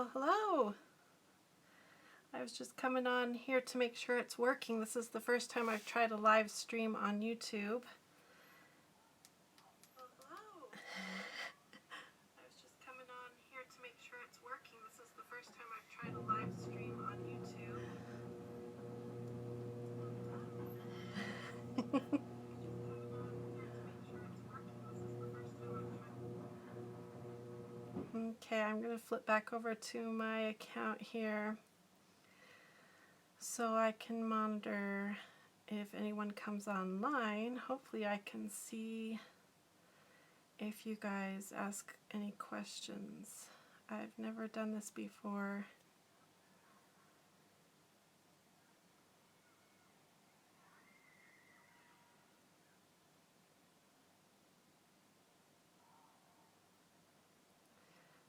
Well, hello. I was just coming on here to make sure it's working. This is the first time I've tried a live stream on YouTube. Well, hello. I was just coming on here to make sure it's working. This is the first time I've tried a live stream on YouTube. Okay, I'm going to flip back over to my account here so I can monitor if anyone comes online. Hopefully I can see if you guys ask any questions. I've never done this before.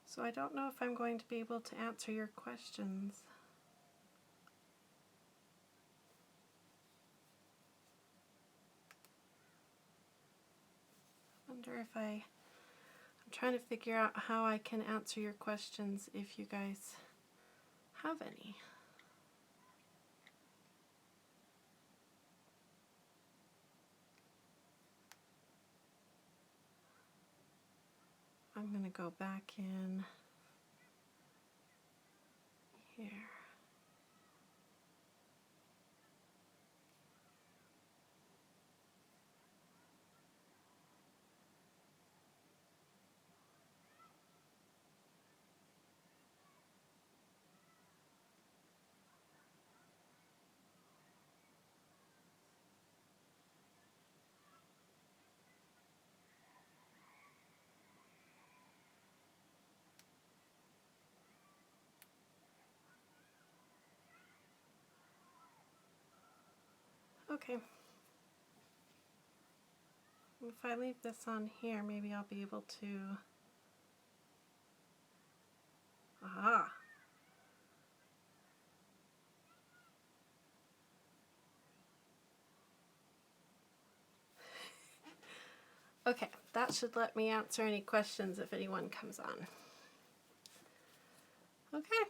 So I don't know if I'm going to be able to answer your questions. I wonder if I'm trying to figure out how I can answer your questions if you guys have any. I'm going to go back in here. Okay. If I leave this on here, maybe I'll be able to... Aha! Okay, that should let me answer any questions if anyone comes on. Okay.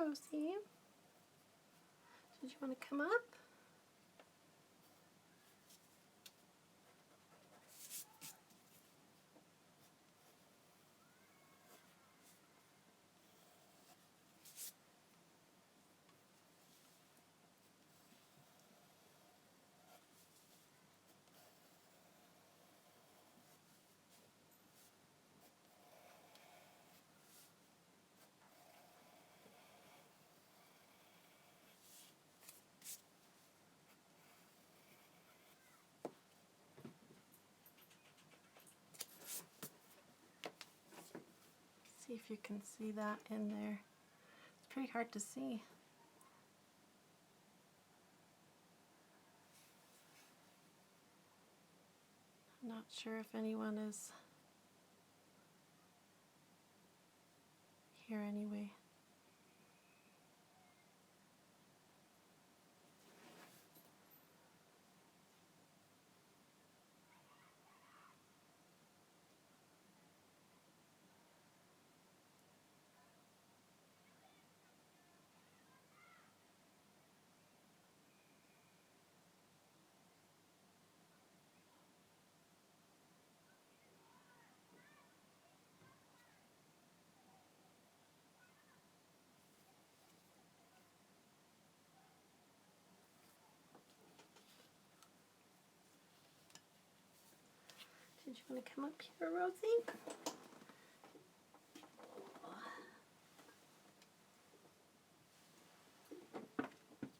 Rosie. Did you want to come up? See if you can see that in there. It's pretty hard to see. I'm not sure if anyone is here anyway. Did you want to come up here, Rosie?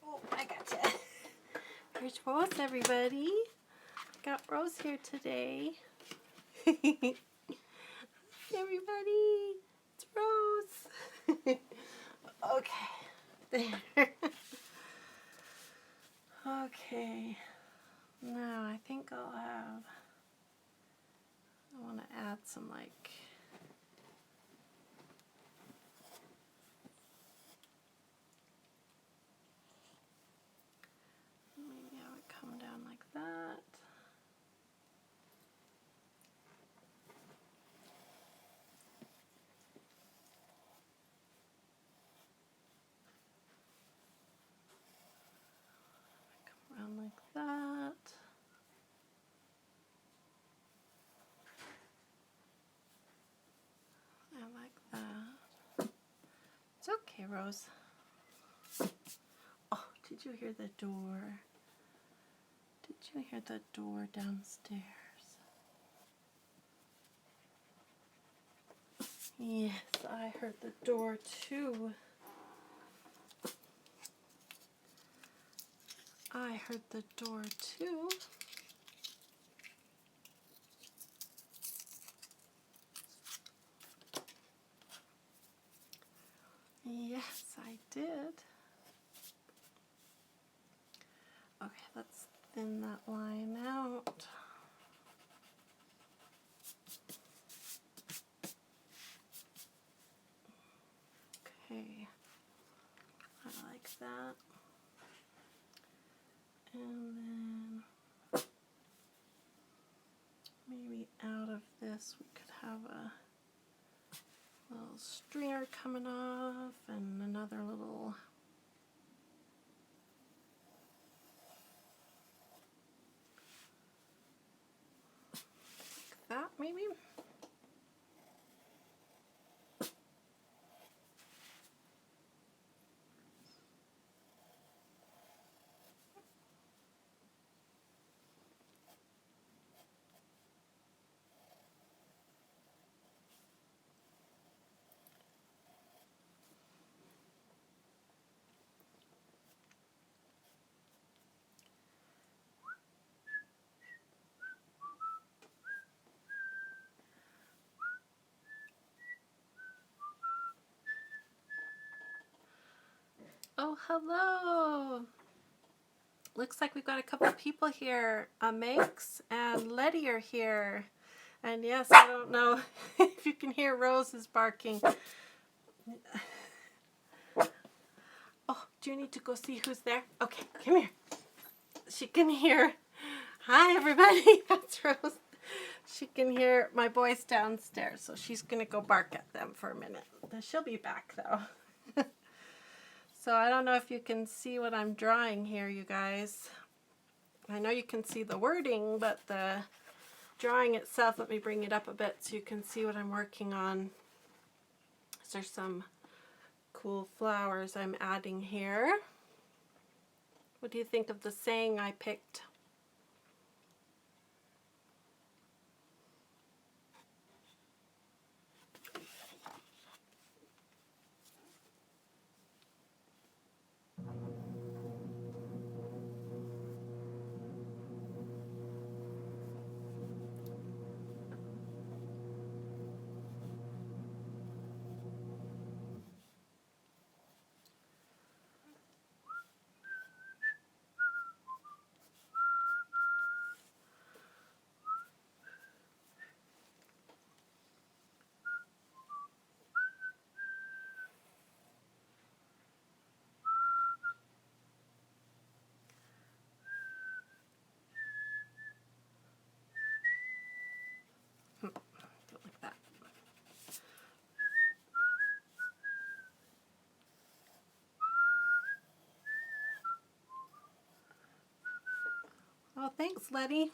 Oh, I gotcha. Here's Rose, everybody. Got Rose here today. Everybody, it's Rose. Okay, there. Okay, now I think I want to add some like maybe I would come down like that. Come around like that. I like that. It's okay, Rose. Oh, did you hear the door? Did you hear the door downstairs? Yes, I heard the door too. I heard the door too. Yes, I did. Okay, let's thin that line out. Okay, I like that. And then maybe out of this we could have a little stringer coming off and another little like that maybe. Oh, hello. Looks like we've got a couple of people here. Megs and Letty are here. And yes, I don't know if you can hear Rose's barking. Oh, do you need to go see who's there? Okay, come here. She can hear. Hi, everybody. That's Rose. She can hear my boys downstairs, so she's going to go bark at them for a minute. She'll be back, though. So I don't know if you can see what I'm drawing here, you guys. I know you can see the wording, but the drawing itself, let me bring it up a bit so you can see what I'm working on. So there's some cool flowers I'm adding here. What do you think of the saying I picked? Do it like that. Oh, thanks, Letty.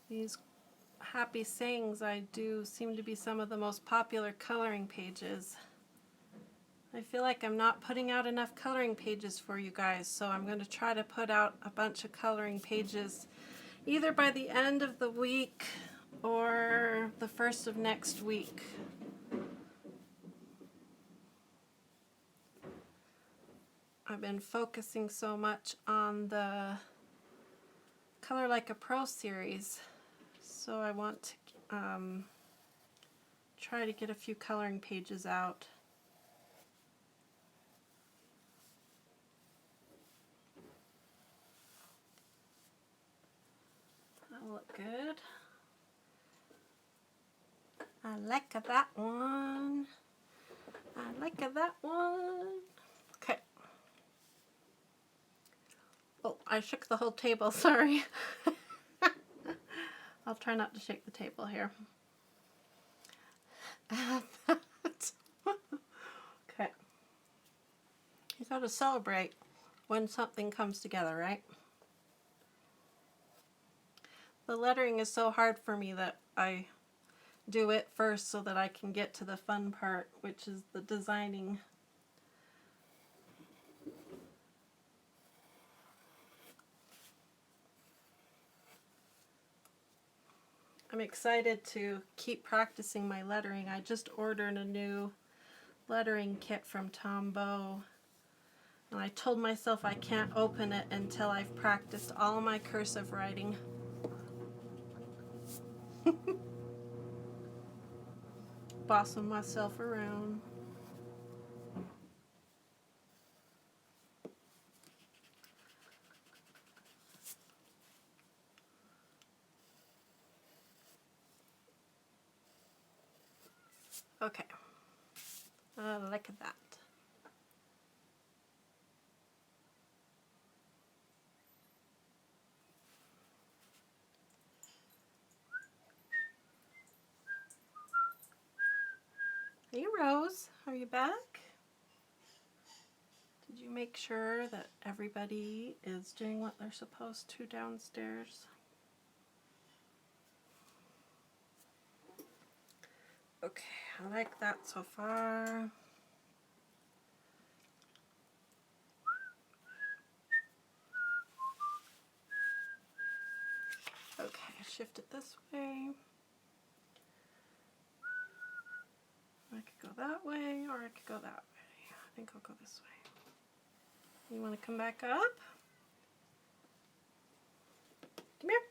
These happy sayings I do seem to be some of the most popular coloring pages. I feel like I'm not putting out enough coloring pages for you guys, so I'm going to try to put out a bunch of coloring pages either by the end of the week or the first of next week. I've been focusing so much on the Color Like a Pro series, so I want to try to get a few coloring pages out. That'll look good. I like that one. I like that one. Okay. Oh, I shook the whole table, sorry. I'll try not to shake the table here. Okay. You gotta celebrate when something comes together, right? The lettering is so hard for me that I do it first so that I can get to the fun part, which is the designing. I'm excited to keep practicing my lettering. I just ordered a new lettering kit from Tombow, and I told myself I can't open it until I've practiced all my cursive writing. Bossing myself around. Okay, look at that. Hey Rose, are you back? Did you make sure that everybody is doing what they're supposed to downstairs? Okay, I like that so far. Okay, shift it this way. I could go that way, or I could go that way. I think I'll go this way. You want to come back up? Come here.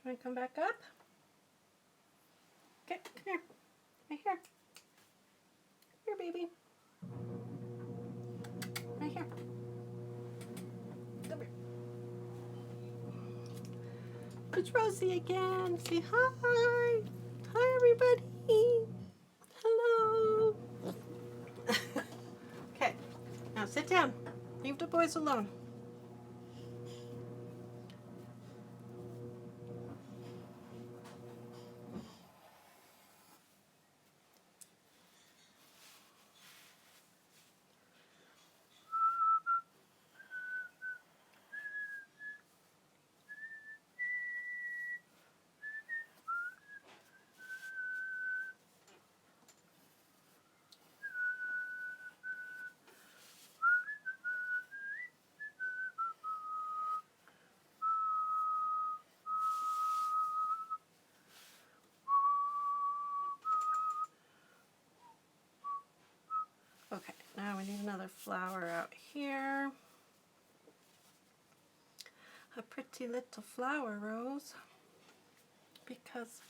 You want to come back up? Okay, come here. Right here. Here, baby. Right here. Come here. It's Rosie again. Say hi. Hi, everybody. Hello. Okay, now sit down. Leave the boys alone. Now we need another flower out here. A pretty little flower rose, because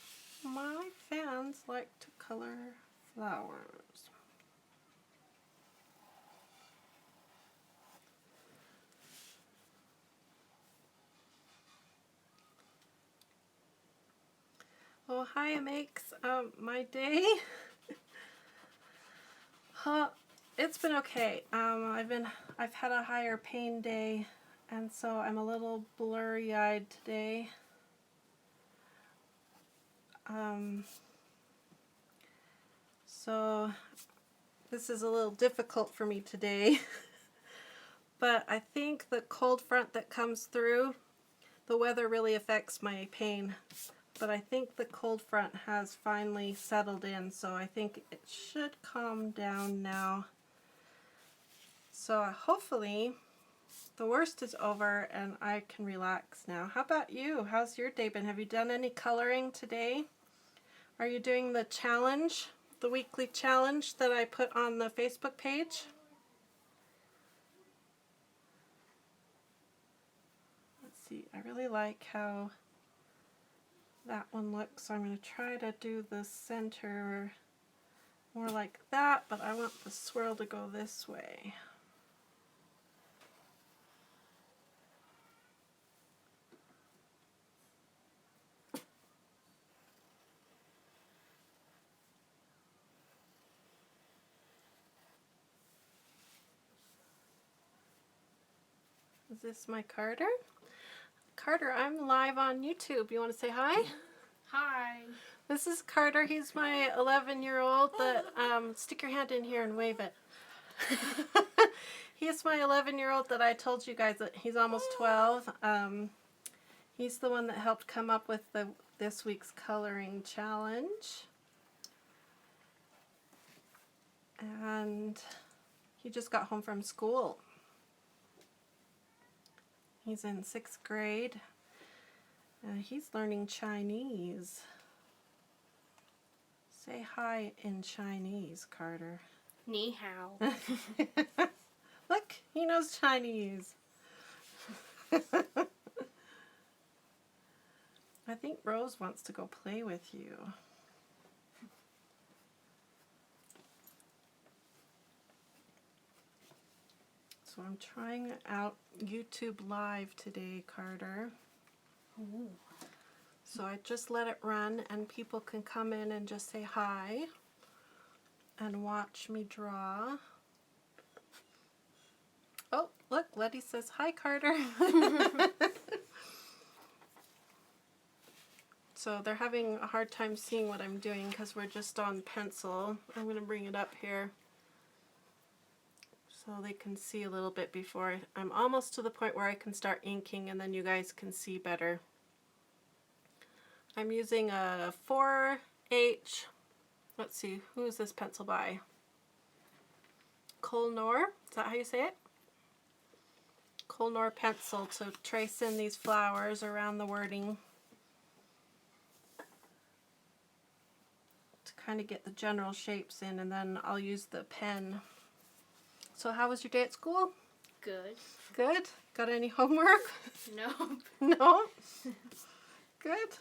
my fans like to color flowers. Oh, hi, it makes my day. It's been okay. I've had a higher pain day, and so I'm a little blurry-eyed today. So this is a little difficult for me today. But I think the cold front that comes through, the weather really affects my pain. But I think the cold front has finally settled in, so I think it should calm down now. So hopefully the worst is over and I can relax now. How about you? How's your day been? Have you done any coloring today? Are you doing the challenge, the weekly challenge that I put on the Facebook page? Let's see, I really like how that one looks, so I'm going to try to do the center more like that, but I want the swirl to go this way. Is this my Carter? Carter, I'm live on YouTube. You want to say hi? Hi. This is Carter. He's my 11-year-old that, stick your hand in here and wave it. He's my 11-year-old that I told you guys that he's almost 12. He's the one that helped come up with this week's coloring challenge. And he just got home from school. He's in 6th grade. He's learning Chinese. Say hi in Chinese, Carter. Ni hao. Look, he knows Chinese. I think Rose wants to go play with you. So I'm trying out YouTube Live today, Carter. Ooh. So I just let it run and people can come in and just say hi and watch me draw. Oh, look, Letty says, hi, Carter. So they're having a hard time seeing what I'm doing because we're just on pencil. I'm going to bring it up here so they can see a little bit before I'm almost to the point where I can start inking, and then you guys can see better. I'm using a 4H, let's see, who is this pencil by? Kohl-Noor, is that how you say it? Kohl-Noor pencil to trace in these flowers around the wording. To kind of get the general shapes in, and then I'll use the pen. So how was your day at school? Good. Good? Got any homework? No. No? Good.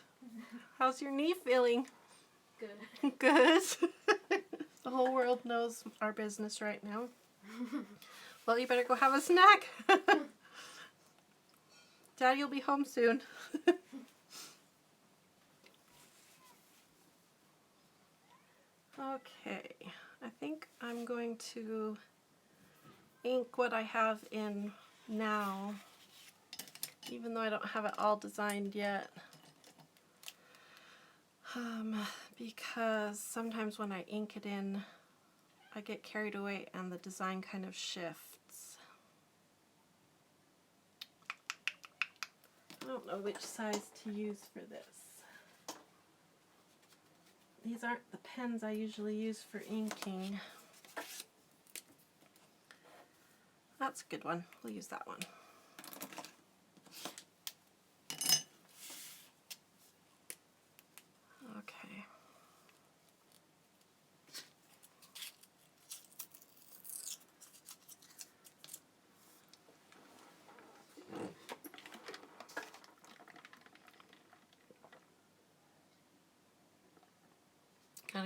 How's your knee feeling? Good. Good. The whole world knows our business right now. Well, you better go have a snack. Daddy will be home soon. Okay, I think I'm going to ink what I have in now, even though I don't have it all designed yet. Because sometimes when I ink it in, I get carried away and the design kind of shifts. I don't know which size to use for this. These aren't the pens I usually use for inking. That's a good one. We'll use that one. Okay.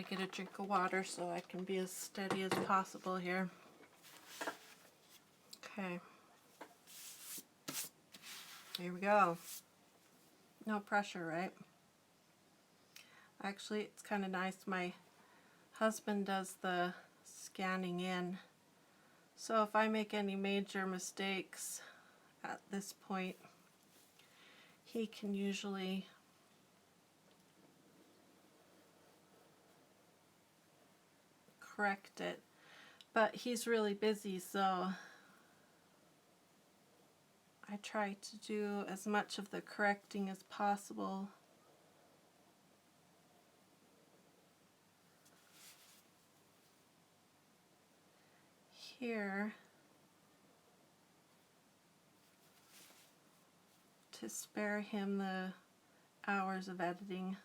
gotta get a drink of water so I can be as steady as possible here. Okay. Here we go. No pressure, right? Actually, it's kind of nice. My husband does the scanning in. So if I make any major mistakes at this point, he can usually correct it. But he's really busy, so I try to do as much of the correcting as possible. Here to spare him the hours of editing.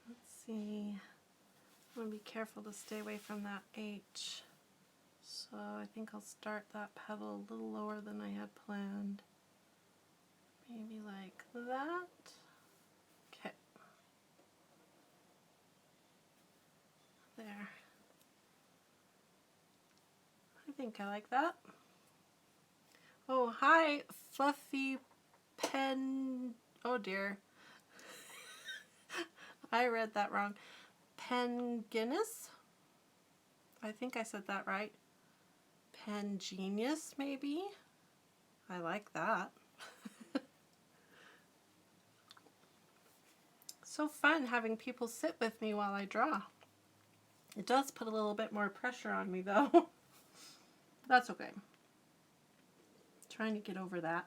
Let's see. I want to be careful to stay away from that H. So I think I'll start that pedal a little lower than I had planned. Maybe like that. Okay. There. I think I like that. Oh, hi, Fluffy Pen... Oh dear. I read that wrong. Penguinus? I think I said that right. Pengenius, maybe? I like that. So fun having people sit with me while I draw. It does put a little bit more pressure on me though. That's okay. Trying to get over that.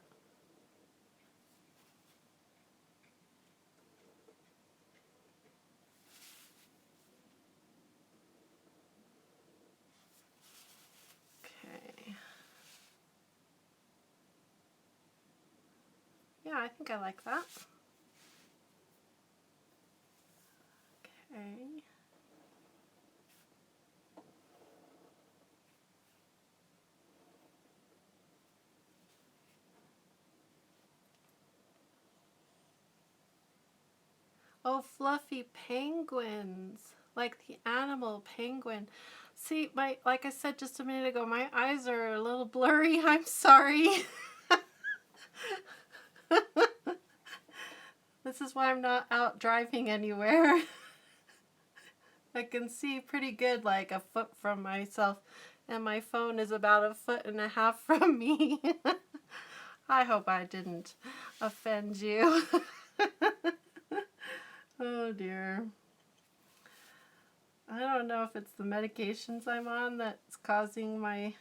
Okay. Yeah, I think I like that. Okay. Oh, fluffy penguins, like the animal penguin. See, like I said just a minute ago, my eyes are a little blurry. I'm sorry. This is why I'm not out driving anywhere. I can see pretty good, like a foot from myself, and my phone is about a foot and a half from me. I hope I didn't offend you. Oh dear. I don't know if it's the medications I'm on that's causing my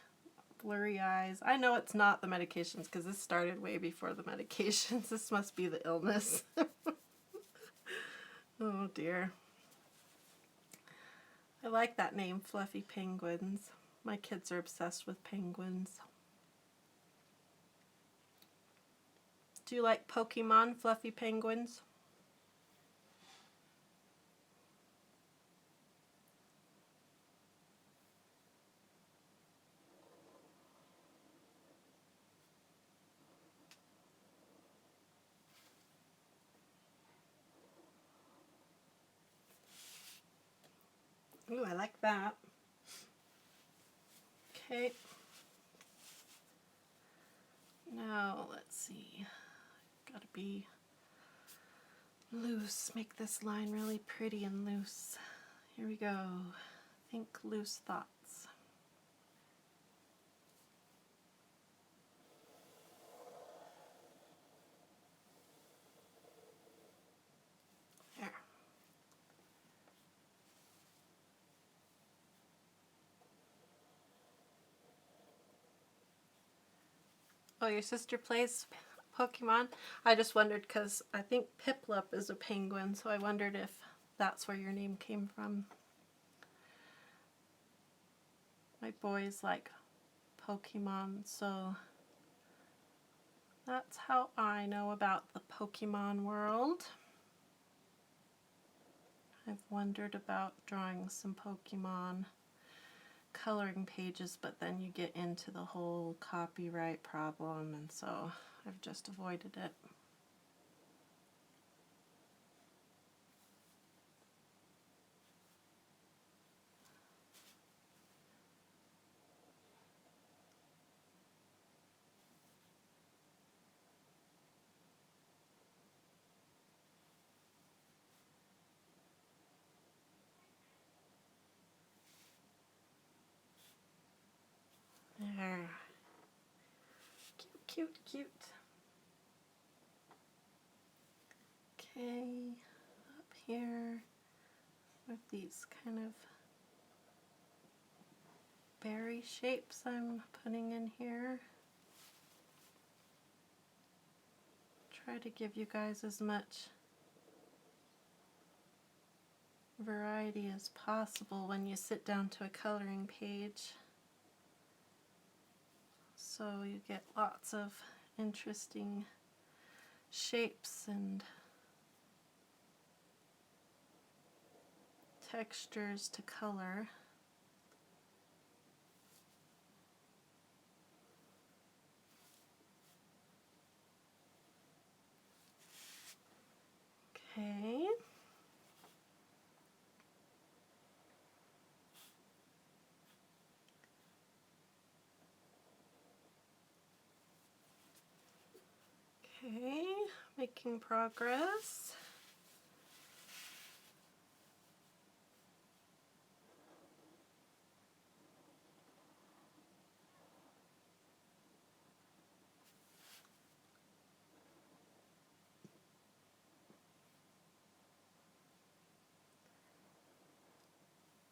blurry eyes. I know it's not the medications because this started way before the medications. This must be the illness. Oh dear. I like that name, Fluffy Penguins. My kids are obsessed with penguins. Do you like Pokemon, Fluffy Penguins? Ooh, I like that. Okay. Now, let's see. Gotta be loose. Make this line really pretty and loose. Here we go. Think loose thoughts. There. Oh, your sister plays Pokemon? I just wondered because I think Piplup is a penguin, so I wondered if that's where your name came from. My boys like Pokemon, so that's how I know about the Pokemon world. I've wondered about drawing some Pokemon coloring pages, but then you get into the whole copyright problem, and so I've just avoided it. There. Cute, cute, cute. Okay, up here with these kind of berry shapes I'm putting in here. Try to give you guys as much variety as possible when you sit down to a coloring page, so you get lots of interesting shapes and textures to color. Okay. Okay, making progress.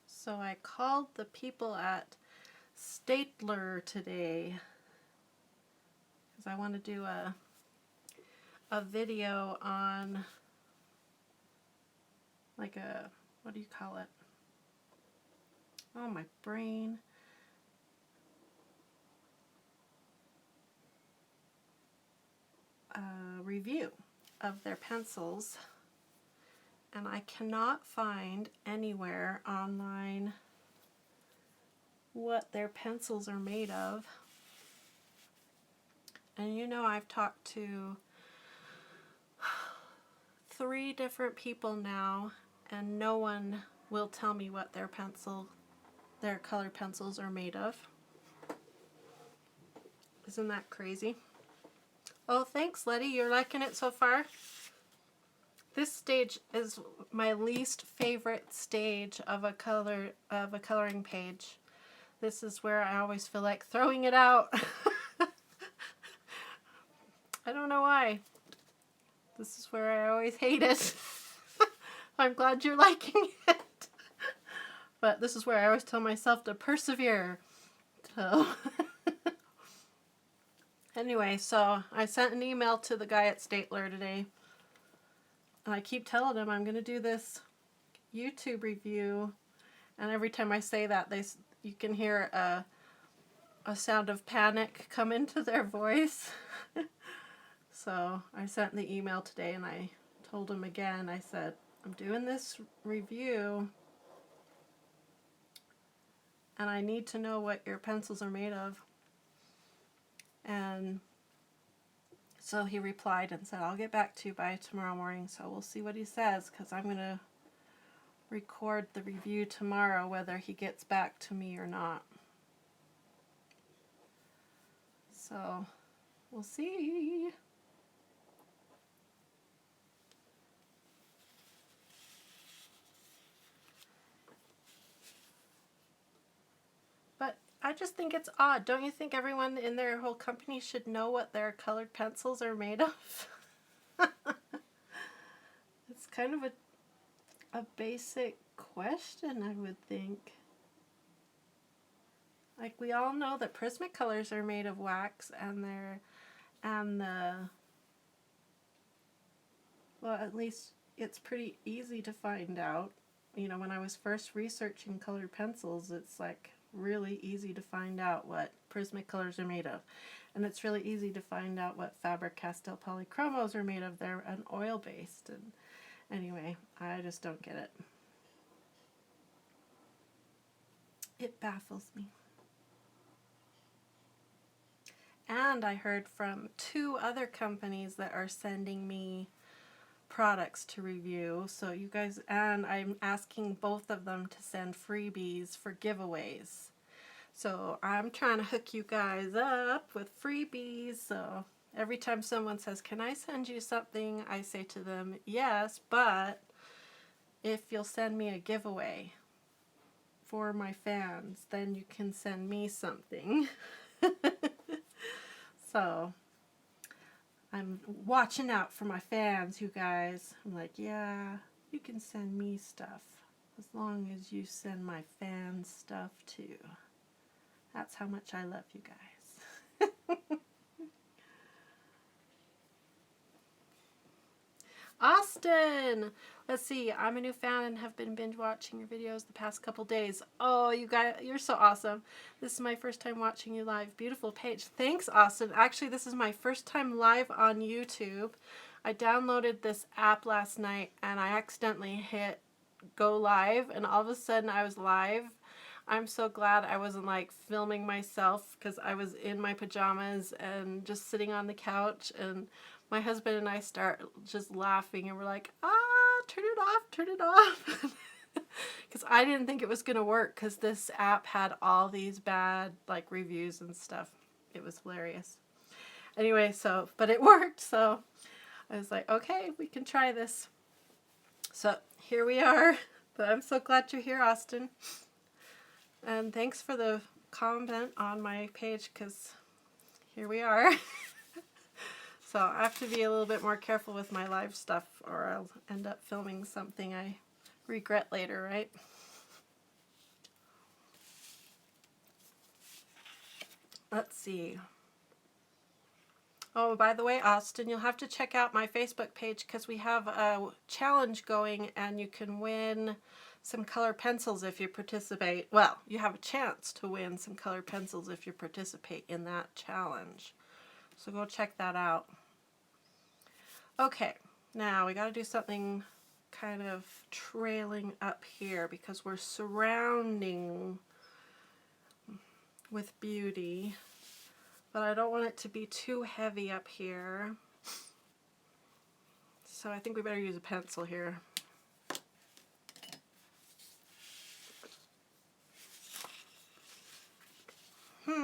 So I called the people at Statler today because I want to do a video on like a, what do you call it? Oh, my brain. Review of their pencils, and I cannot find anywhere online what their pencils are made of. And you know, I've talked to 3 different people now, and no one will tell me what their color pencils are made of. Isn't that crazy? Oh, thanks, Letty. You're liking it so far? This stage is my least favorite stage of a coloring page. This is where I always feel like throwing it out. I don't know why. This is where I always hate it. I'm glad you're liking it. But this is where I always tell myself to persevere. So anyway, so I sent an email to the guy at Statler today. And I keep telling him I'm going to do this YouTube review. And every time I say that, you can hear a sound of panic come into their voice. So I sent the email today and I told him again, I said, I'm doing this review and I need to know what your pencils are made of. And so he replied and said, I'll get back to you by tomorrow morning. So we'll see what he says, because I'm going to record the review tomorrow whether he gets back to me or not. So we'll see. But I just think it's odd. Don't you think everyone in their whole company should know what their colored pencils are made of? It's kind of a basic question, I would think. Like, we all know that Prismacolors are made of wax and they're And well, at least it's pretty easy to find out. You know, when I was first researching colored pencils, it's like really easy to find out what Prismacolors are made of. And it's really easy to find out what Faber-Castell polychromos are made of. They're an oil-based. And anyway, I just don't get it. It baffles me. And I heard from 2 other companies that are sending me products to review. So you guys, and I'm asking both of them to send freebies for giveaways. So I'm trying to hook you guys up with freebies. So every time someone says, "Can I send you something?" I say to them, "Yes, but if you'll send me a giveaway for my fans, then you can send me something." So I'm watching out for my fans, you guys. I'm like, yeah, you can send me stuff as long as you send my fans stuff too. That's how much I love you guys. Austin! Let's see, I'm a new fan and have been binge watching your videos the past couple days. Oh, you guys, you're so awesome. This is my first time watching you live. Beautiful page. Thanks, Austin. Actually, this is my first time live on YouTube. I downloaded this app last night and I accidentally hit go live and all of a sudden I was live. I'm so glad I wasn't like filming myself because I was in my pajamas and just sitting on the couch, and my husband and I start just laughing and we're like, turn it off. Because I didn't think it was going to work because this app had all these bad like reviews and stuff. It was hilarious. Anyway, but it worked, so I was like, okay, we can try this. So here we are. But I'm so glad you're here, Austin. And thanks for the comment on my page, because here we are. So I have to be a little bit more careful with my live stuff or I'll end up filming something I regret later, right? Let's see. Oh, by the way, Austin, you'll have to check out my Facebook page because we have a challenge going and you can win some color pencils if you participate. Well, you have a chance to win some color pencils if you participate in that challenge. So go check that out. Okay, now we got to do something kind of trailing up here because we're surrounding with beauty. But I don't want it to be too heavy up here. So I think we better use a pencil here. Let's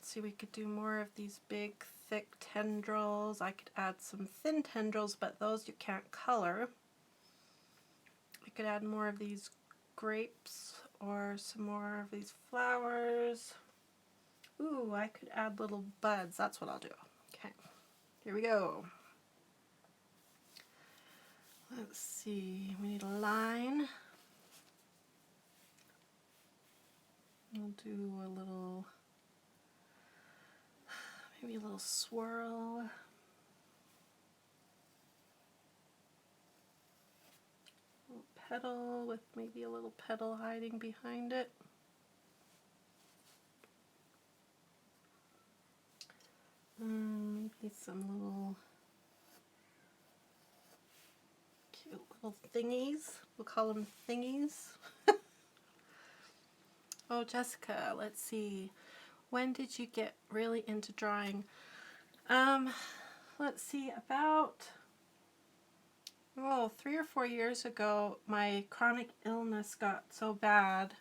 see, we could do more of these big, thick tendrils. I could add some thin tendrils, but those you can't color. I could add more of these grapes or some more of these flowers. Ooh, I could add little buds. That's what I'll do. Okay, here we go. Let's see, we need a line. We'll do a little, maybe a little swirl. A little petal with maybe a little petal hiding behind it. Maybe some little cute little thingies. We'll call them thingies. Oh, Jessica, let's see. When did you get really into drawing? Let's see, about 3 or 4 years ago, my chronic illness got so bad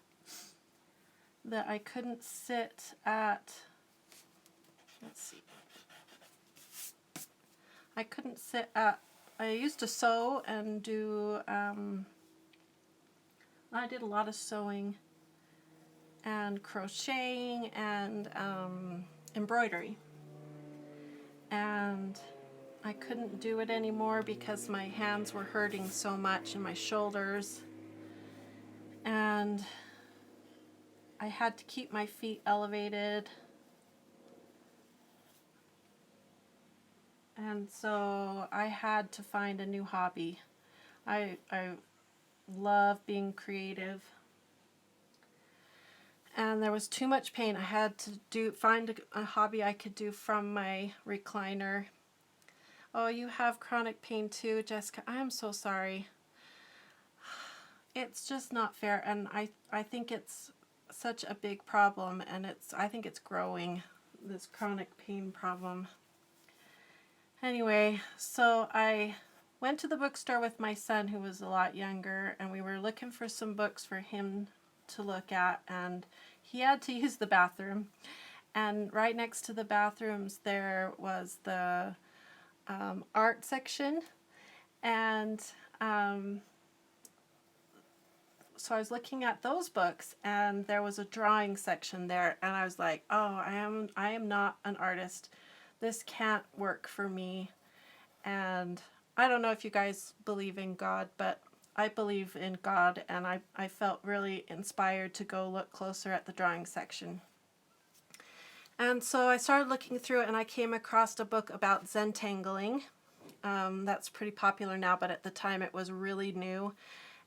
that I couldn't sit at, let's see, I couldn't sit at, I used to sew and do, I did a lot of sewing and crocheting and embroidery, and I couldn't do it anymore because my hands were hurting so much and my shoulders, and I had to keep my feet elevated And so I had to find a new hobby. I love being creative. And there was too much pain. I had to find a hobby I could do from my recliner. Oh, you have chronic pain too, Jessica. I am so sorry. It's just not fair, and I think it's such a big problem, and I think it's growing, this chronic pain problem. Anyway, so I went to the bookstore with my son, who was a lot younger, and we were looking for some books for him to look at, and he had to use the bathroom. And right next to the bathrooms there was the art section, and so I was looking at those books, and there was a drawing section there, and I was like, oh, I am not an artist. This can't work for me. And I don't know if you guys believe in God, but I believe in God, and I felt really inspired to go look closer at the drawing section. And so I started looking through it, and I came across a book about Zentangling. That's pretty popular now, but at the time it was really new.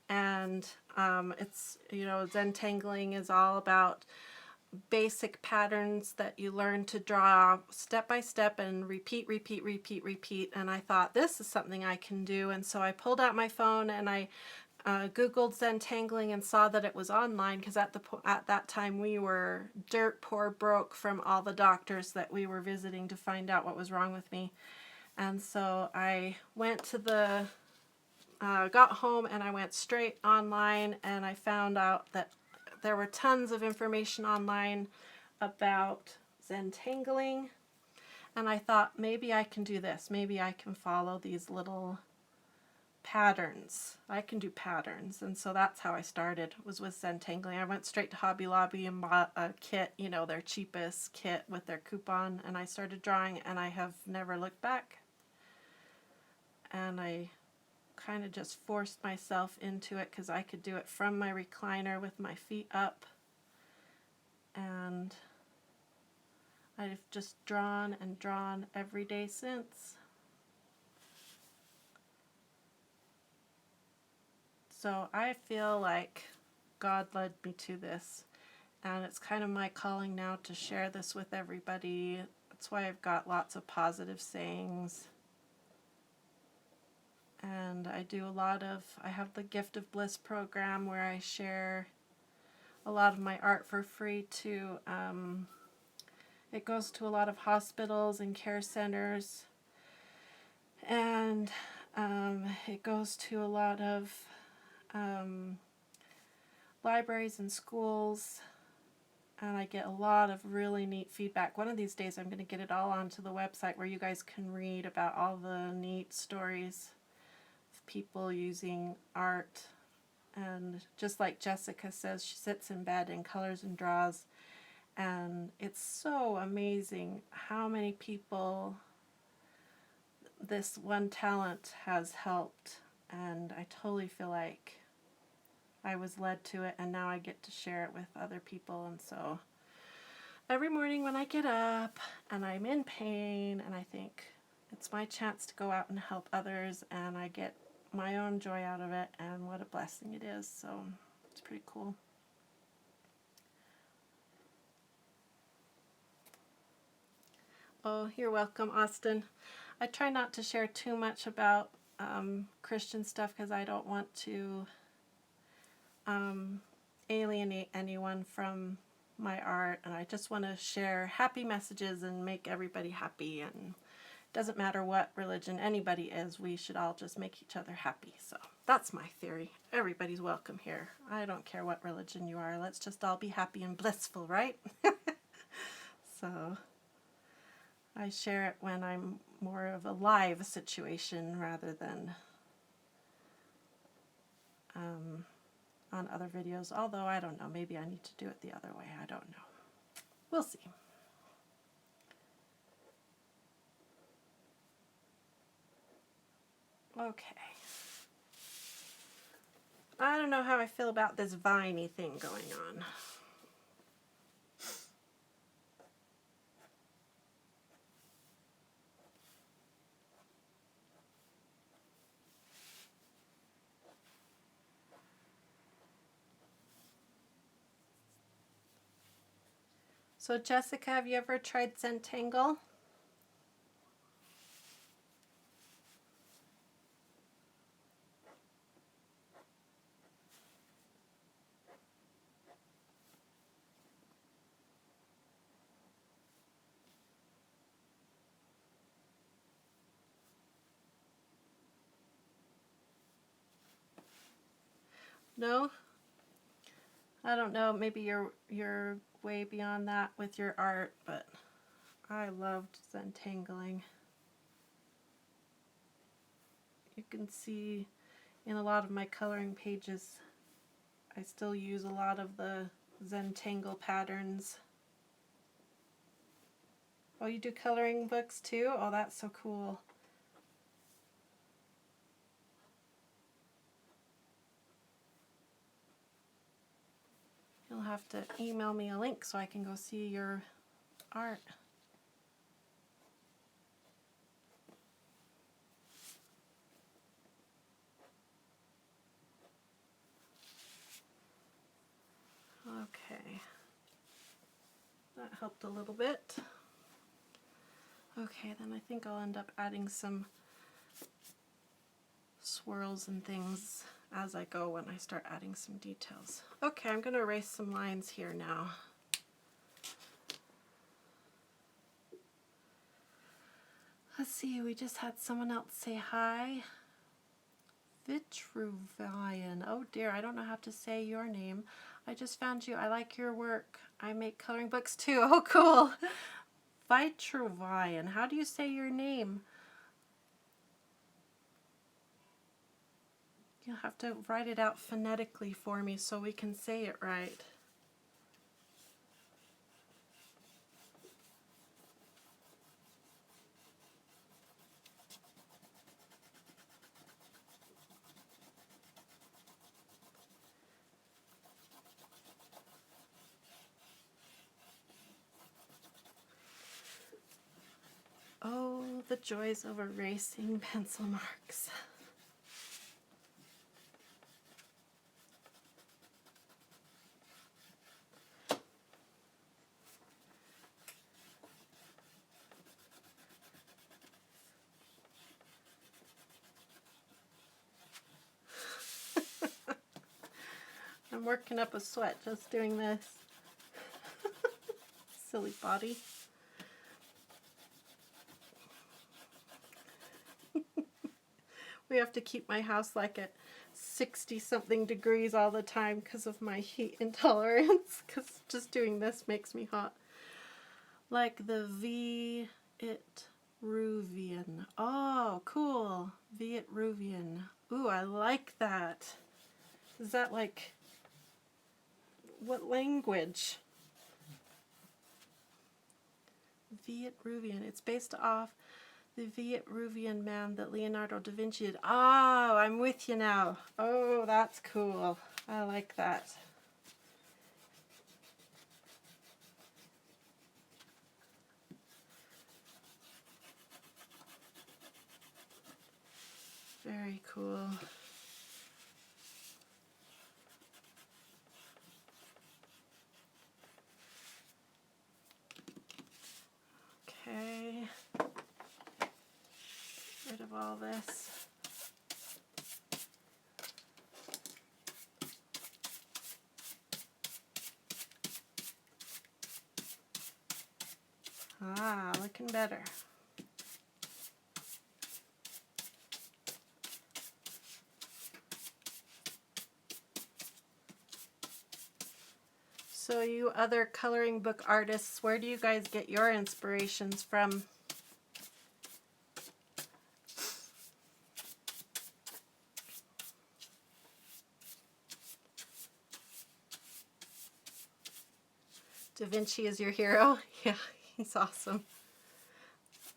And it's, Zentangling is all about basic patterns that you learn to draw step by step and repeat. And I thought, this is something I can do. And so I pulled out my phone and I Googled Zentangling and saw that it was online, because at that time we were dirt poor broke from all the doctors that we were visiting to find out what was wrong with me. And so I went to got home and I went straight online, and I found out that there were tons of information online about Zentangling, and I thought, maybe I can do this. Maybe I can follow these little patterns. I can do patterns. And so that's how I started, was with Zentangling. I went straight to Hobby Lobby and bought a kit, their cheapest kit with their coupon, and I started drawing, and I have never looked back. And I kind of just forced myself into it because I could do it from my recliner with my feet up, and I've just drawn and drawn every day since. So I feel like God led me to this, and it's kind of my calling now to share this with everybody. That's why I've got lots of positive sayings. And I have the Gift of Bliss program where I share a lot of my art for free too. It goes to a lot of hospitals and care centers, and it goes to a lot of libraries and schools, and I get a lot of really neat feedback. One of these days I'm going to get it all onto the website where you guys can read about all the neat stories people using art. And just like Jessica says, she sits in bed and colors and draws, and it's so amazing how many people this one talent has helped, and I totally feel like I was led to it, and now I get to share it with other people. And so every morning when I get up and I'm in pain and I think it's my chance to go out and help others, and I get my own joy out of it, and what a blessing it is. So it's pretty cool. Oh, you're welcome, Austin. I try not to share too much about Christian stuff because I don't want to alienate anyone from my art, and I just want to share happy messages and make everybody happy. And doesn't matter what religion anybody is, we should all just make each other happy. So that's my theory. Everybody's welcome here. I don't care what religion you are. Let's just all be happy and blissful, right? So I share it when I'm more of a live situation rather than on other videos. Although, I don't know, maybe I need to do it the other way. I don't know. We'll see. Okay. I don't know how I feel about this viney thing going on. So Jessica, have you ever tried Zentangle? No? I don't know, maybe you're way beyond that with your art, but I loved Zentangling. You can see in a lot of my coloring pages, I still use a lot of the Zentangle patterns. Oh, you do coloring books too? Oh, that's so cool. You'll have to email me a link so I can go see your art. Okay, that helped a little bit. Okay, then I think I'll end up adding some swirls and things as I go when I start adding some details. Okay, I'm going to erase some lines here now. Let's see, we just had someone else say hi. Vitruvian. Oh dear, I don't know how to say your name. I just found you. I like your work. I make coloring books too. Oh, cool. Vitruvian. How do you say your name? You'll have to write it out phonetically for me so we can say it right. Oh, the joys of erasing pencil marks. I'm working up a sweat just doing this. Silly body. We have to keep my house like at 60-something degrees all the time because of my heat intolerance, because just doing this makes me hot. Like the Vitruvian. Oh, cool. Vitruvian. Ooh, I like that. Is that like, what language? Vitruvian. It's based off the Vitruvian man that Leonardo da Vinci did. Oh, I'm with you now. Oh, that's cool. I like that. Very cool. Okay. Get rid of all this. Ah, looking better. So you other coloring book artists, where do you guys get your inspirations from? Da Vinci is your hero? Yeah, he's awesome.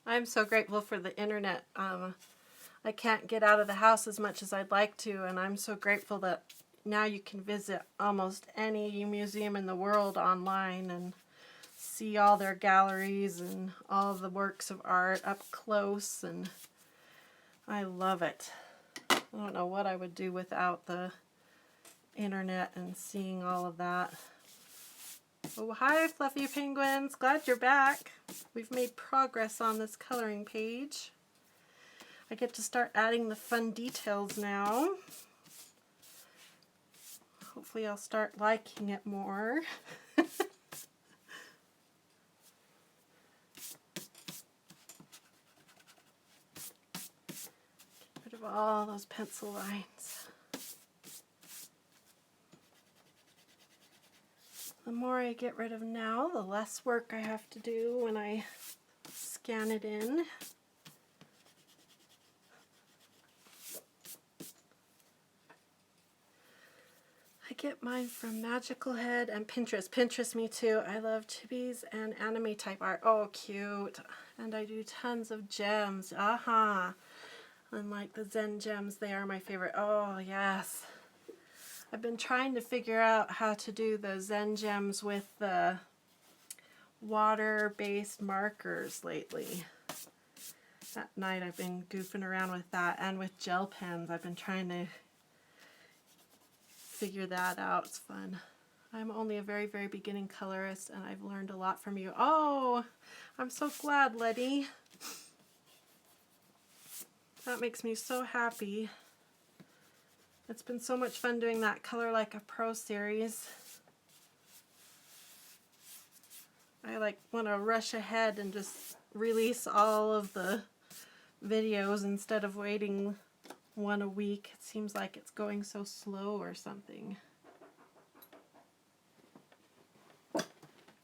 I'm so grateful for the internet. I can't get out of the house as much as I'd like to, and I'm so grateful that now you can visit almost any museum in the world online and see all their galleries and all the works of art up close, and I love it. I don't know what I would do without the internet and seeing all of that. Oh, hi, Fluffy Penguins. Glad you're back. We've made progress on this coloring page. I get to start adding the fun details now. Hopefully I'll start liking it more. Get rid of all those pencil lines. The more I get rid of now, the less work I have to do when I scan it in. I get mine from Magical Head and Pinterest. Pinterest, me too. I love chibis and anime type art. Oh, cute. And I do tons of gems. Aha. And like the Zen gems, they are my favorite. Oh, yes. I've been trying to figure out how to do the Zen gems with the water-based markers lately. At night I've been goofing around with that, and with gel pens. I've been trying to figure that out. It's fun. I'm only a very, very beginning colorist, and I've learned a lot from you. Oh, I'm so glad, Letty. That makes me so happy. It's been so much fun doing that Color Like a Pro series. I like want to rush ahead and just release all of the videos instead of waiting one a week. It seems like it's going so slow or something.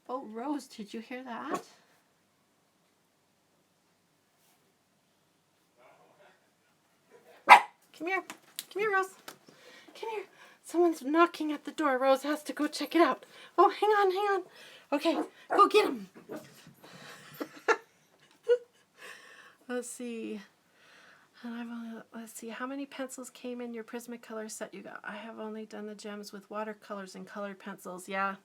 Oh, Rose, did you hear that? Come here. Come here, Rose. Come here. Someone's knocking at the door. Rose has to go check it out. Oh, hang on, hang on. Okay, go get him. Let's see. And let's see, how many pencils came in your Prismacolor set you got? I have only done the gems with watercolors and colored pencils. Yeah,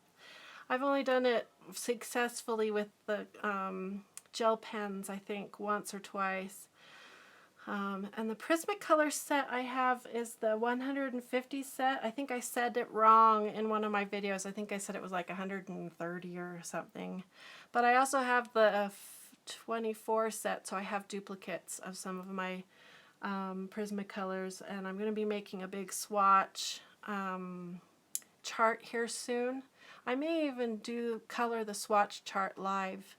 I've only done it successfully with the gel pens, I think, once or twice. And the Prismacolor set I have is the 150 set. I think I said it wrong in one of my videos. I think I said it was like 130 or something. But I also have the 24 set, so I have duplicates of some of my Prismacolors, and I'm going to be making a big swatch chart here soon. I may even color the swatch chart live,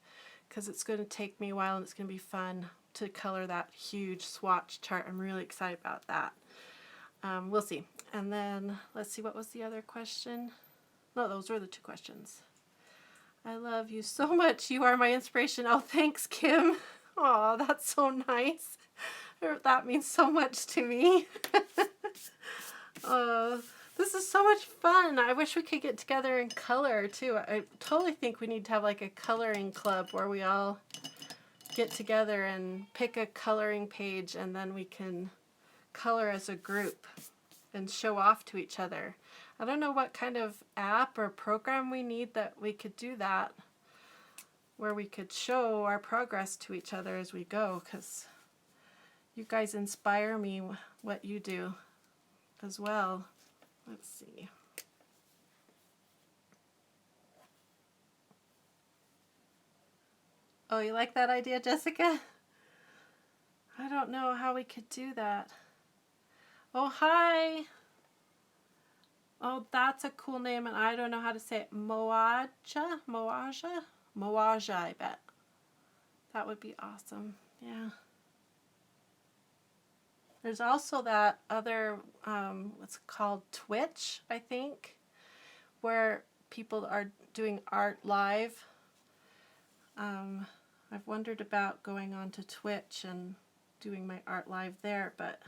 because it's going to take me a while and it's going to be fun to color that huge swatch chart. I'm really excited about that. We'll see. And then let's see, what was the other question? No, those were the two questions. I love you so much. You are my inspiration. Oh, thanks, Kim. Oh, that's so nice. That means so much to me. This is so much fun. I wish we could get together and color too. I totally think we need to have like a coloring club where we all get together and pick a coloring page, and then we can color as a group and show off to each other. I don't know what kind of app or program we need that we could do that, where we could show our progress to each other as we go, because you guys inspire me what you do as well. Let's see. Oh, you like that idea, Jessica? I don't know how we could do that. Oh, hi. Oh, that's a cool name, and I don't know how to say it. Moaja? Moaja? Moaja, I bet. That would be awesome. Yeah. There's also that other, what's called Twitch, I think, where people are doing art live. I've wondered about going on to Twitch and doing my art live there, but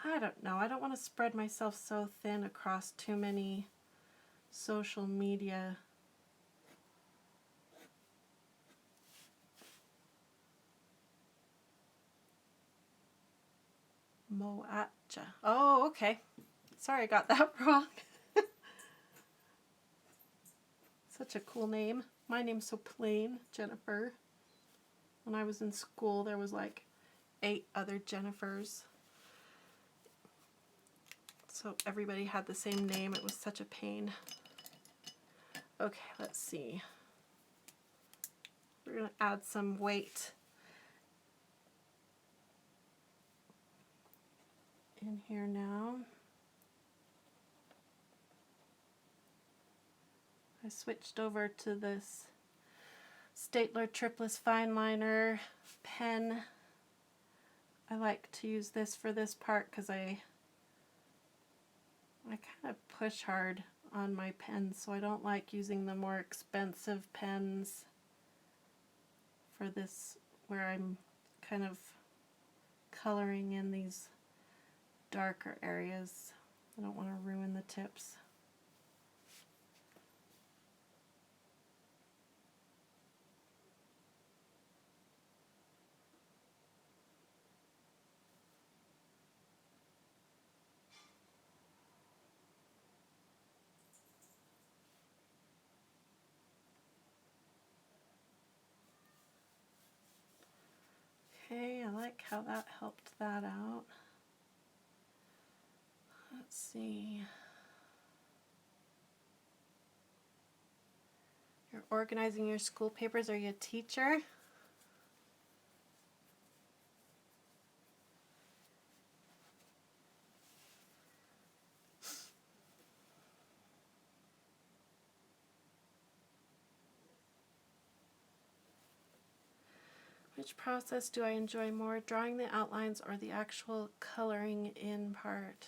I don't know. I don't want to spread myself so thin across too many social media. Moaja. Oh, okay. Sorry, I got that wrong. Such a cool name. My name's so plain, Jennifer. When I was in school, there was like 8 other Jennifers. So everybody had the same name. It was such a pain. Okay, let's see. We're going to add some weight in here now. I switched over to this Staedtler Triplus Fine Liner pen. I like to use this for this part because I kind of push hard on my pens, so I don't like using the more expensive pens for this, where I'm kind of coloring in these darker areas. I don't want to ruin the tips. Okay, I like how that helped that out. Let's see. You're organizing your school papers. Are you a teacher? Which process do I enjoy more, drawing the outlines or the actual coloring in part?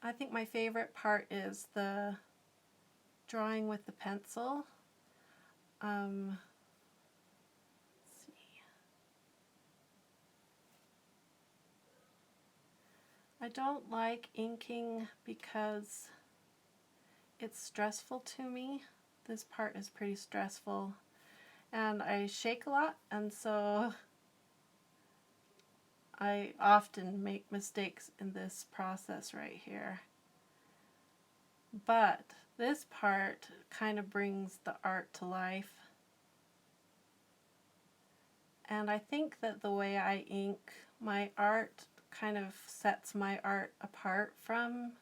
I think my favorite part is the drawing with the pencil. Let's see. I don't like inking because it's stressful to me. This part is pretty stressful, and I shake a lot, and so I often make mistakes in this process right here. But this part kind of brings the art to life. And I think that the way I ink my art kind of sets my art apart from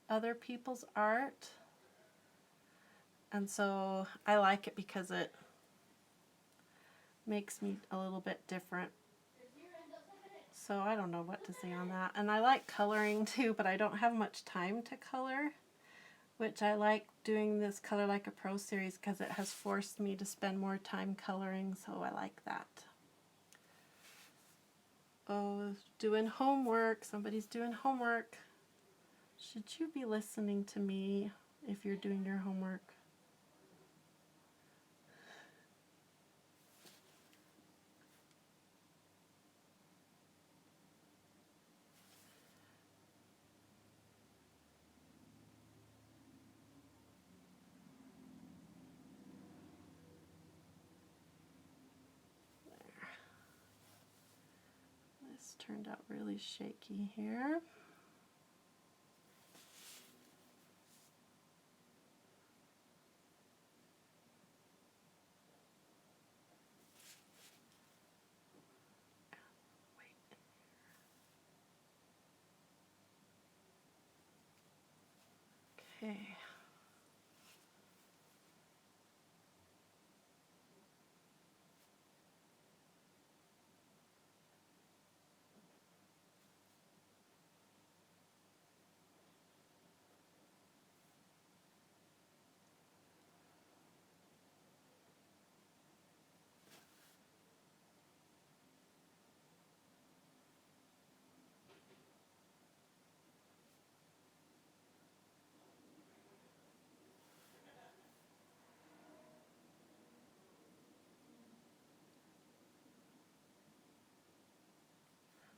other people's art. And so I like it because it makes me a little bit different. So I don't know what to say on that. And I like coloring too, but I don't have much time to color, which I like doing this Color Like a Pro series because it has forced me to spend more time coloring, so I like that. Oh, doing homework. Somebody's doing homework. Should you be listening to me if you're doing your homework? This turned out really shaky here. Okay.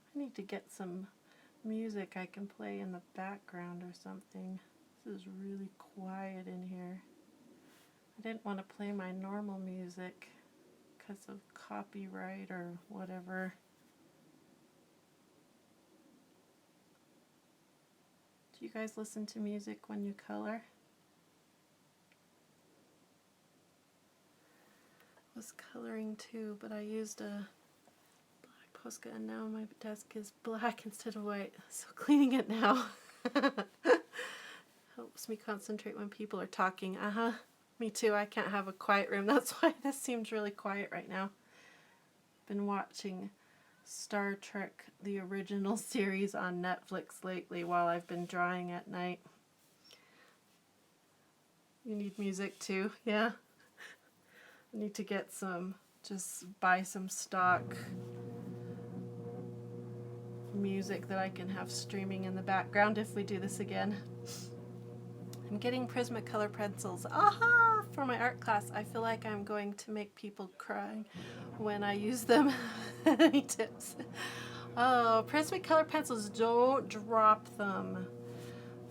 I need to get some music I can play in the background or something. This is really quiet in here. I didn't want to play my normal music because of copyright or whatever. Do you guys listen to music when you color? I was coloring too, but I used a black Posca, and now my desk is black instead of white. So cleaning it now helps me concentrate when people are talking. Me too. I can't have a quiet room. That's why this seems really quiet right now. Been watching Star Trek, the original series on Netflix lately while I've been drawing at night. You need music too, yeah? I need to get just buy some stock music that I can have streaming in the background if we do this again. I'm getting Prismacolor pencils. Aha! For my art class. I feel like I'm going to make people cry when I use them. Any tips? Oh, Prismacolor pencils, don't drop them.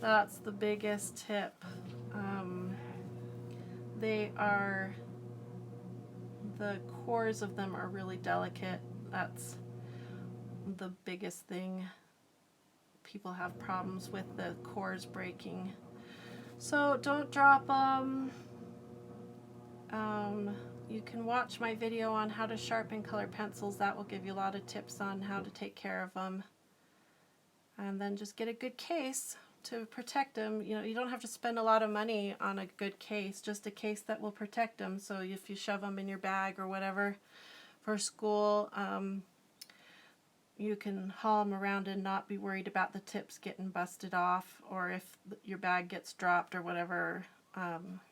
That's the biggest tip. The cores of them are really delicate. That's the biggest thing. People have problems with the cores breaking. So don't drop them. You can watch my video on how to sharpen color pencils. That will give you a lot of tips on how to take care of them. And then just get a good case to protect them. You know, you don't have to spend a lot of money on a good case, just a case that will protect them. So if you shove them in your bag or whatever for school, you can haul them around and not be worried about the tips getting busted off, or if your bag gets dropped or whatever,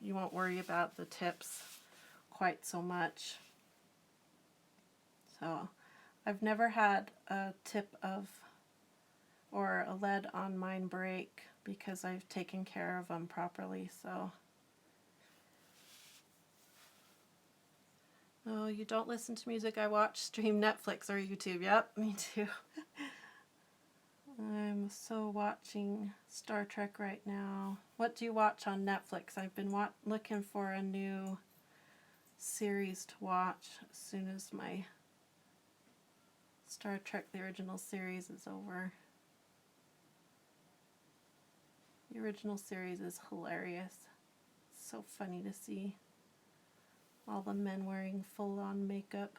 you won't worry about the tips quite so much. So I've never had a tip of or a lead on mine break because I've taken care of them properly. So, oh, you don't listen to music, I watch, stream Netflix or YouTube. Yep, me too. I'm so watching Star Trek right now. What do you watch on Netflix? I've been looking for a new series to watch as soon as my Star Trek, the original series, is over. The original series is hilarious. It's so funny to see all the men wearing full-on makeup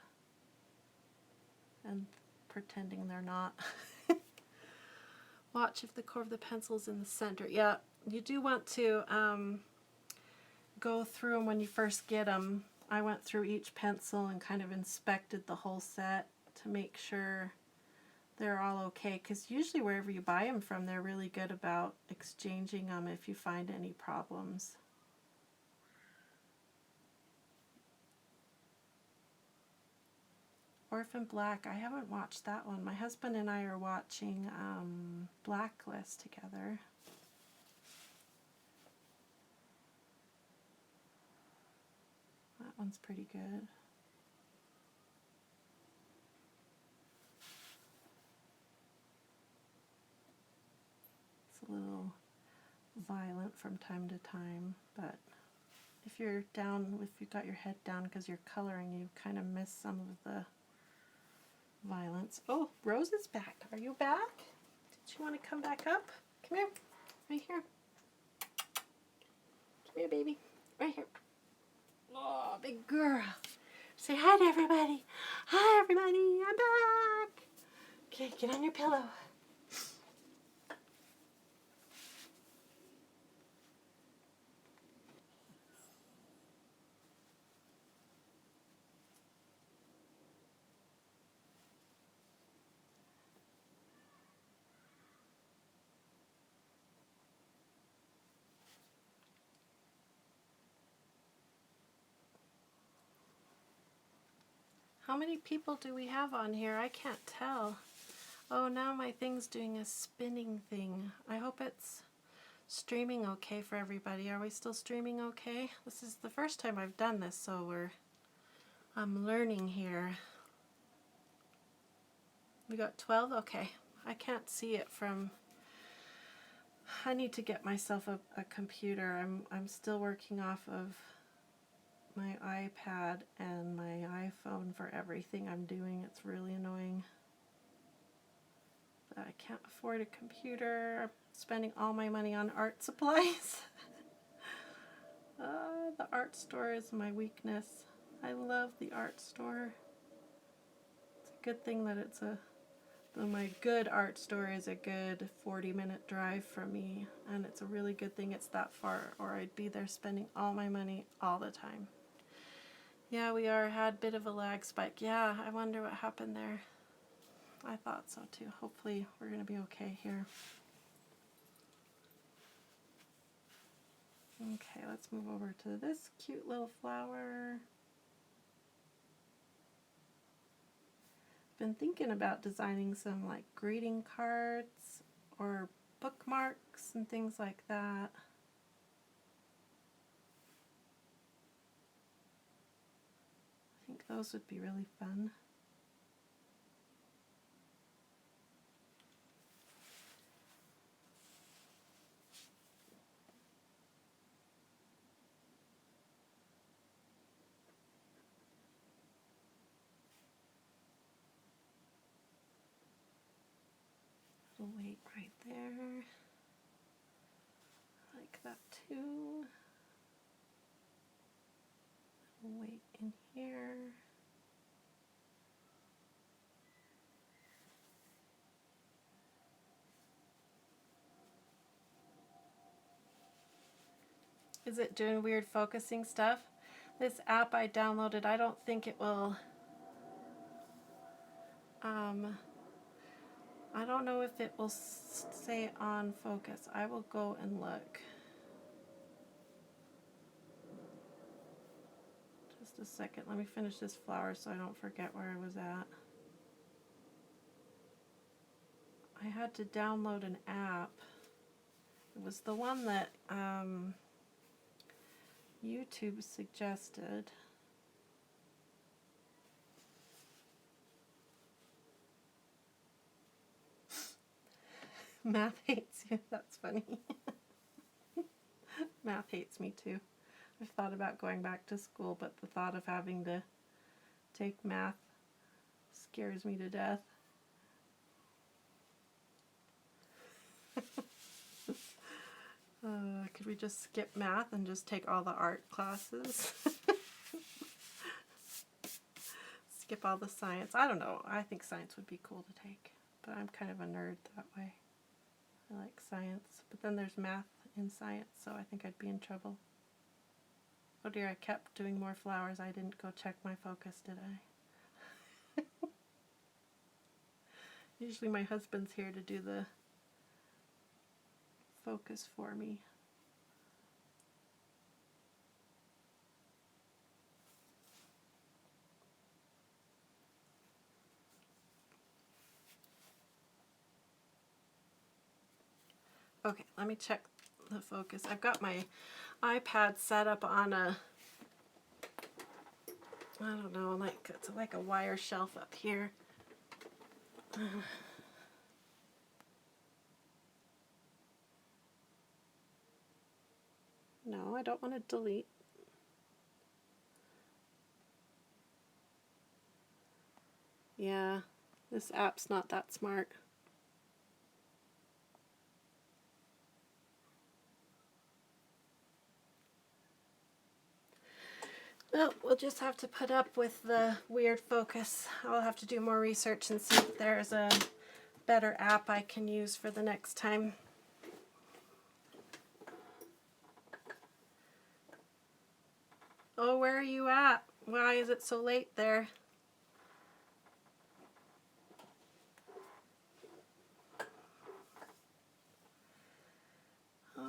and pretending they're not. Watch if the core of the pencil is in the center. Yeah, you do want to go through them when you first get them. I went through each pencil and kind of inspected the whole set to make sure they're all okay, because usually wherever you buy them from, they're really good about exchanging them if you find any problems. Orphan Black, I haven't watched that one. My husband and I are watching Blacklist together. That one's pretty good. It's a little violent from time to time, but if you're down, if you've got your head down because you're coloring, you kind of miss some of the violence. Oh, Rose is back. Are you back? Did you want to come back up? Come here. Right here. Come here, baby. Right here. Oh, big girl. Say hi to everybody. Hi, everybody. I'm back. Okay, get on your pillow. How many people do we have on here? I can't tell. Oh, now my thing's doing a spinning thing. I hope it's streaming okay for everybody. Are we still streaming okay? This is the first time I've done this, so I'm learning here. We got 12? Okay. I can't see it from... I need to get myself a computer. I'm still working off of my iPad and my iPhone for everything I'm doing. It's really annoying. But I can't afford a computer. I'm spending all my money on art supplies. The art store is my weakness. I love the art store. It's Good thing that it's my good art store is a good 40-minute drive from me, and it's a really good thing it's that far, or I'd be there spending all my money all the time. Yeah, we had a bit of a lag spike. Yeah, I wonder what happened there. I thought so too. Hopefully we're going to be okay here. Okay, let's move over to this cute little flower. Been thinking about designing some like greeting cards or bookmarks and things like that. I think those would be really fun. Little weight right there. I like that too. Little weight in here. Is it doing weird focusing stuff? This app I downloaded, I don't think it will, I don't know if it will say on focus. I will go and look. Just a second, let me finish this flower so I don't forget where I was at. I had to download an app. It was the one that YouTube suggested. Math hates you. That's funny. Math hates me too. I've thought about going back to school, but the thought of having to take math scares me to death. Could we just skip math and just take all the art classes? Skip all the science. I don't know. I think science would be cool to take, but I'm kind of a nerd that way. I like science, but then there's math in science, so I think I'd be in trouble. Oh dear, I kept doing more flowers. I didn't go check my focus, did I? Usually my husband's here to do the focus for me. Okay, let me check the focus. I've got my iPad set up on a, I don't know, like it's like a wire shelf up here. No, I don't want to delete. Yeah, this app's not that smart. Well, we'll just have to put up with the weird focus. I'll have to do more research and see if there's a better app I can use for the next time. Oh, where are you at? Why is it so late there?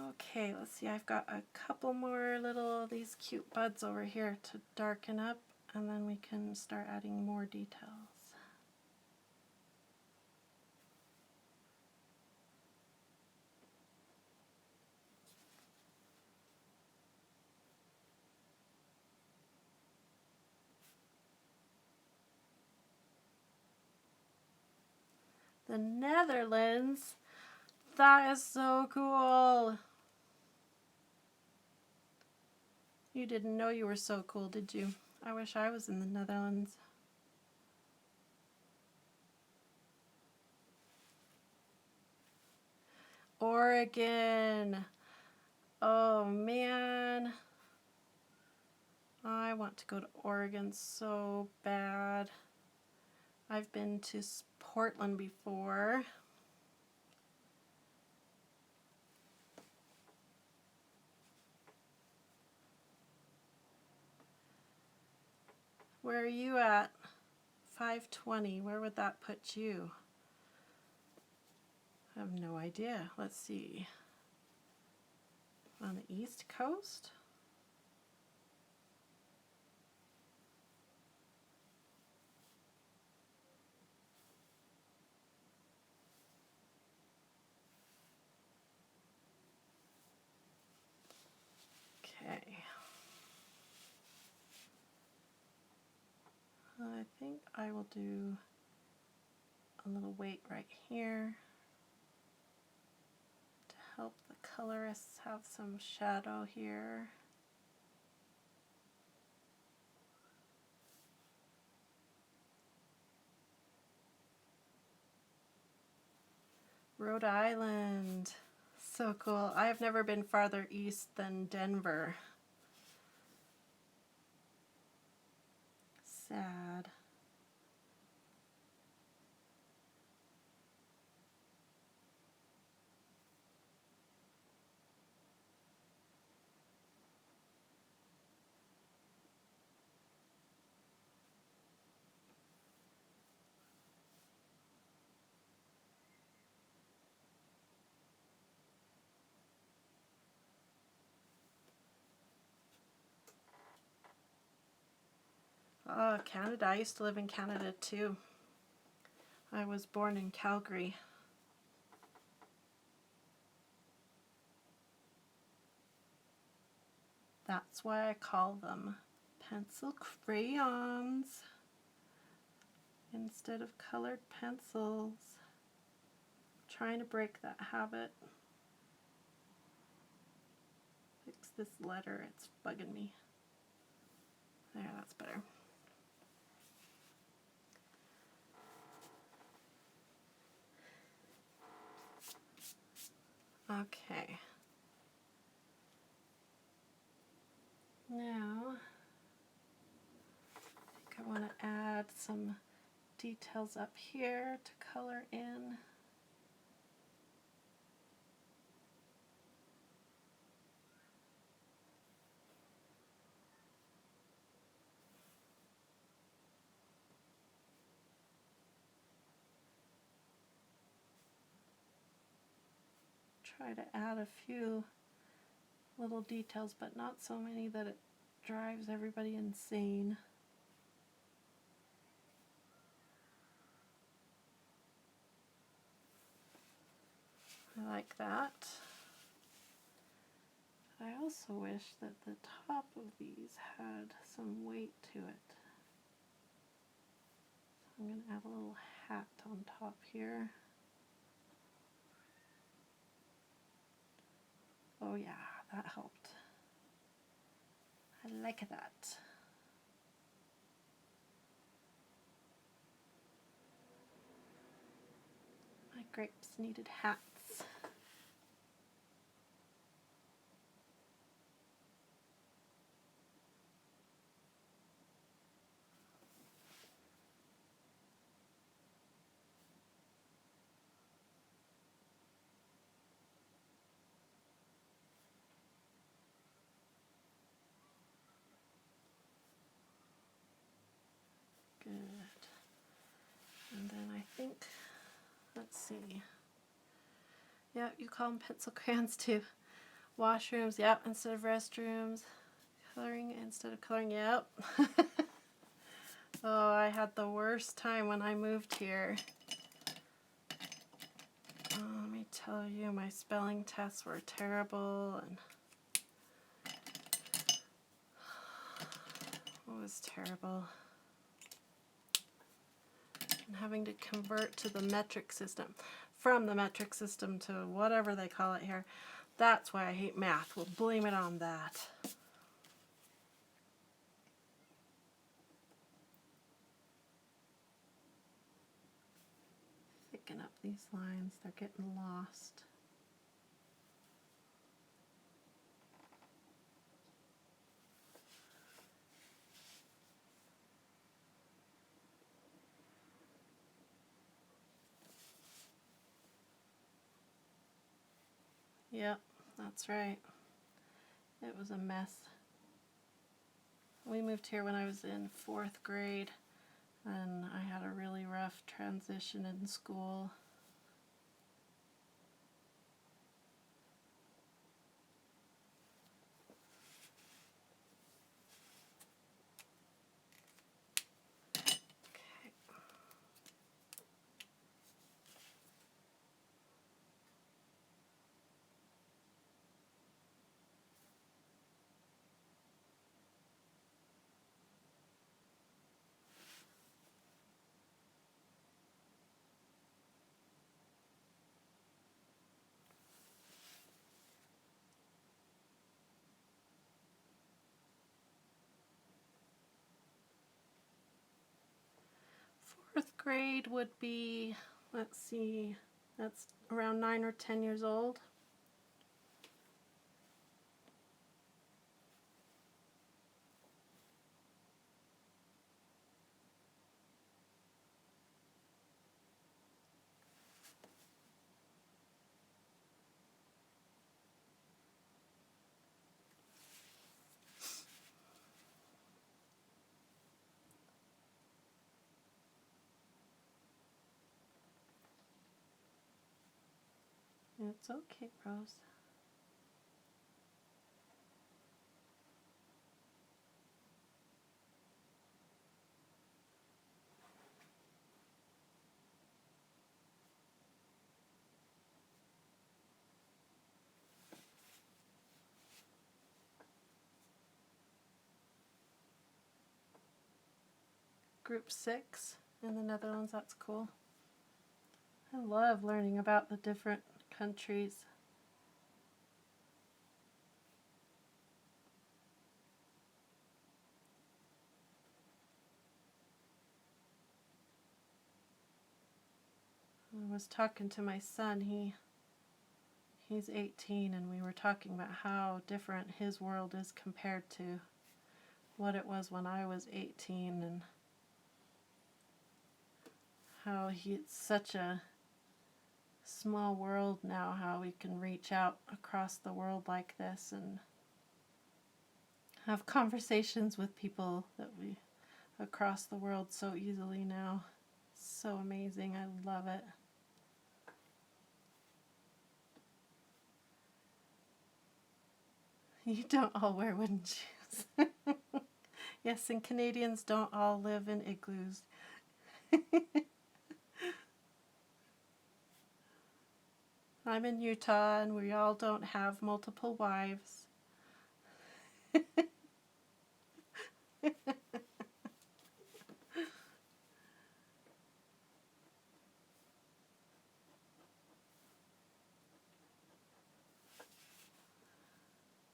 Okay, let's see, I've got a couple more little, these cute buds over here to darken up, and then we can start adding more details. The Netherlands? That is so cool! You didn't know you were so cool, did you? I wish I was in the Netherlands. Oregon! Oh man! I want to go to Oregon so bad. I've been to Portland before. Where are you at? 520. Where would that put you? I have no idea. Let's see. On the East Coast? Okay. I think I will do a little weight right here to help the colorists have some shadow here. Rhode Island. So cool. I have never been farther east than Denver. Sad. Oh, Canada. I used to live in Canada too. I was born in Calgary. That's why I call them pencil crayons instead of colored pencils. Trying to break that habit. Fix this letter, it's bugging me. There, that's better. Okay. Now, I think I want to add some details up here to color in. Try to add a few little details, but not so many that it drives everybody insane. I like that. I also wish that the top of these had some weight to it. So I'm going to add a little hat on top here. Oh yeah, that helped. I like that. My grapes needed hats. Good. And then I think, let's see. Yeah, you call them pencil crayons too. Washrooms, yep, instead of restrooms. Coloring instead of coloring, yep. Oh, I had the worst time when I moved here. Oh, let me tell you, my spelling tests were terrible, and it was terrible. And having to convert to the metric system, from the metric system to whatever they call it here. That's why I hate math. We'll blame it on that. Thicken up these lines, they're getting lost. Yep, that's right. It was a mess. We moved here when I was in 4th grade, and I had a really rough transition in school. Fourth grade would be, let's see, that's around 9 or 10 years old. It's okay, Rose. Group 6 in the Netherlands, that's cool. I love learning about the different countries. I was talking to my son, he's 18, and we were talking about how different his world is compared to what it was when I was 18, and how it's such a small world now, how we can reach out across the world like this and have conversations with people that we across the world so easily now. So amazing. I love it. You don't all wear wooden shoes. Yes, and Canadians don't all live in igloos. I'm in Utah, and we all don't have multiple wives.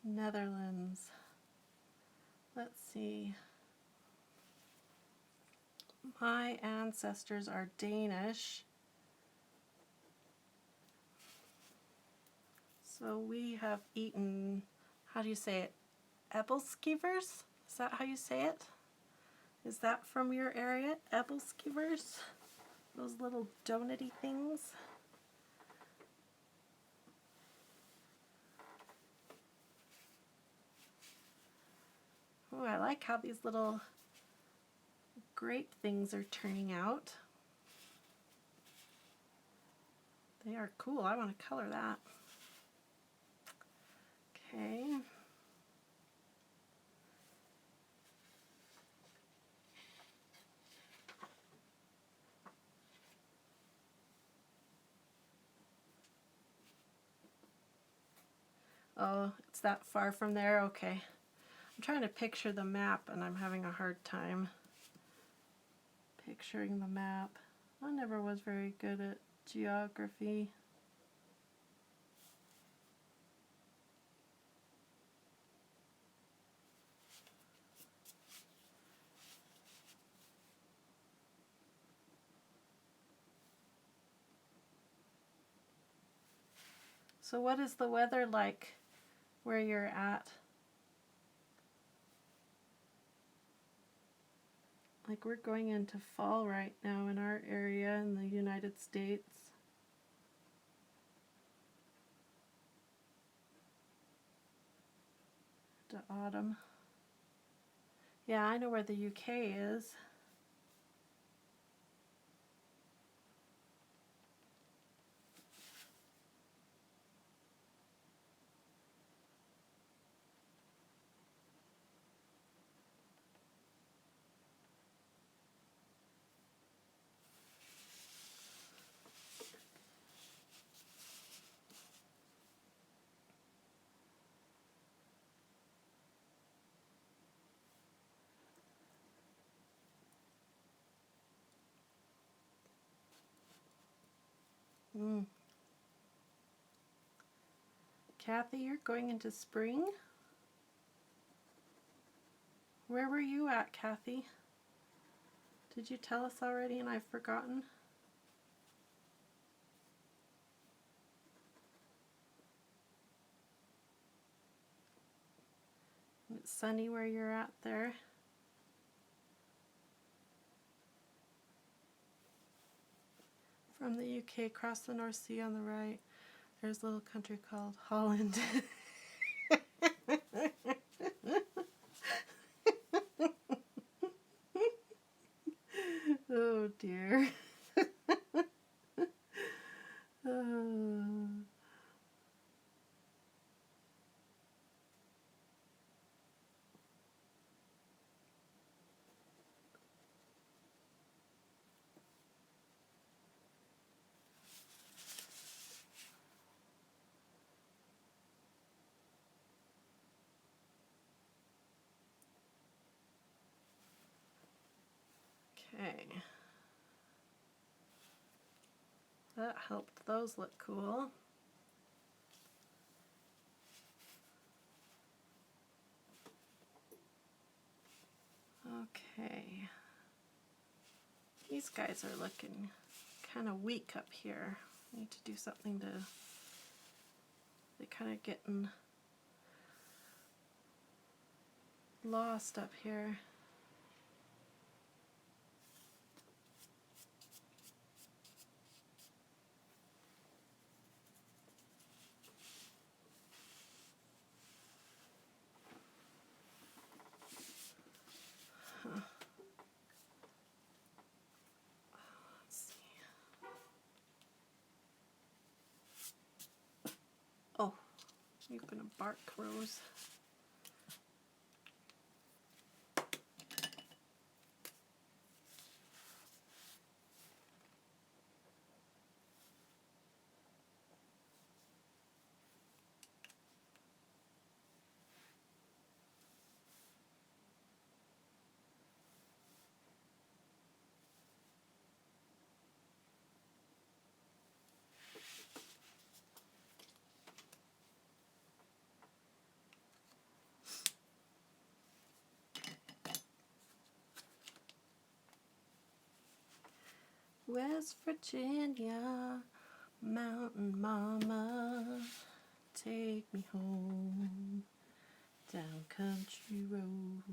Netherlands. Let's see. My ancestors are Danish. So we have eaten, how do you say it? Ebbelskivers? Is that how you say it? Is that from your area? Ebbelskivers? Those little donut-y things? Oh, I like how these little grape things are turning out. They are cool. I want to color that. Okay. Oh, it's that far from there? Okay. I'm trying to picture the map and I'm having a hard time picturing the map. I never was very good at geography. So what is the weather like where you're at? Like, we're going into fall right now in our area in the United States. to autumn. Yeah, I know where the UK is. Mm. Kathy, you're going into spring? Where were you at, Kathy? Did you tell us already and I've forgotten? It's sunny where you're at there. From the UK across the North Sea on the right, there's a little country called Holland. Oh dear. Oh. Okay. That helped those look cool. Okay. These guys are looking kind of weak up here. I need to do something to... They're kind of getting lost up here. Let's see. Oh, you're gonna bark, Rose. West Virginia, mountain mama, take me home, down country road.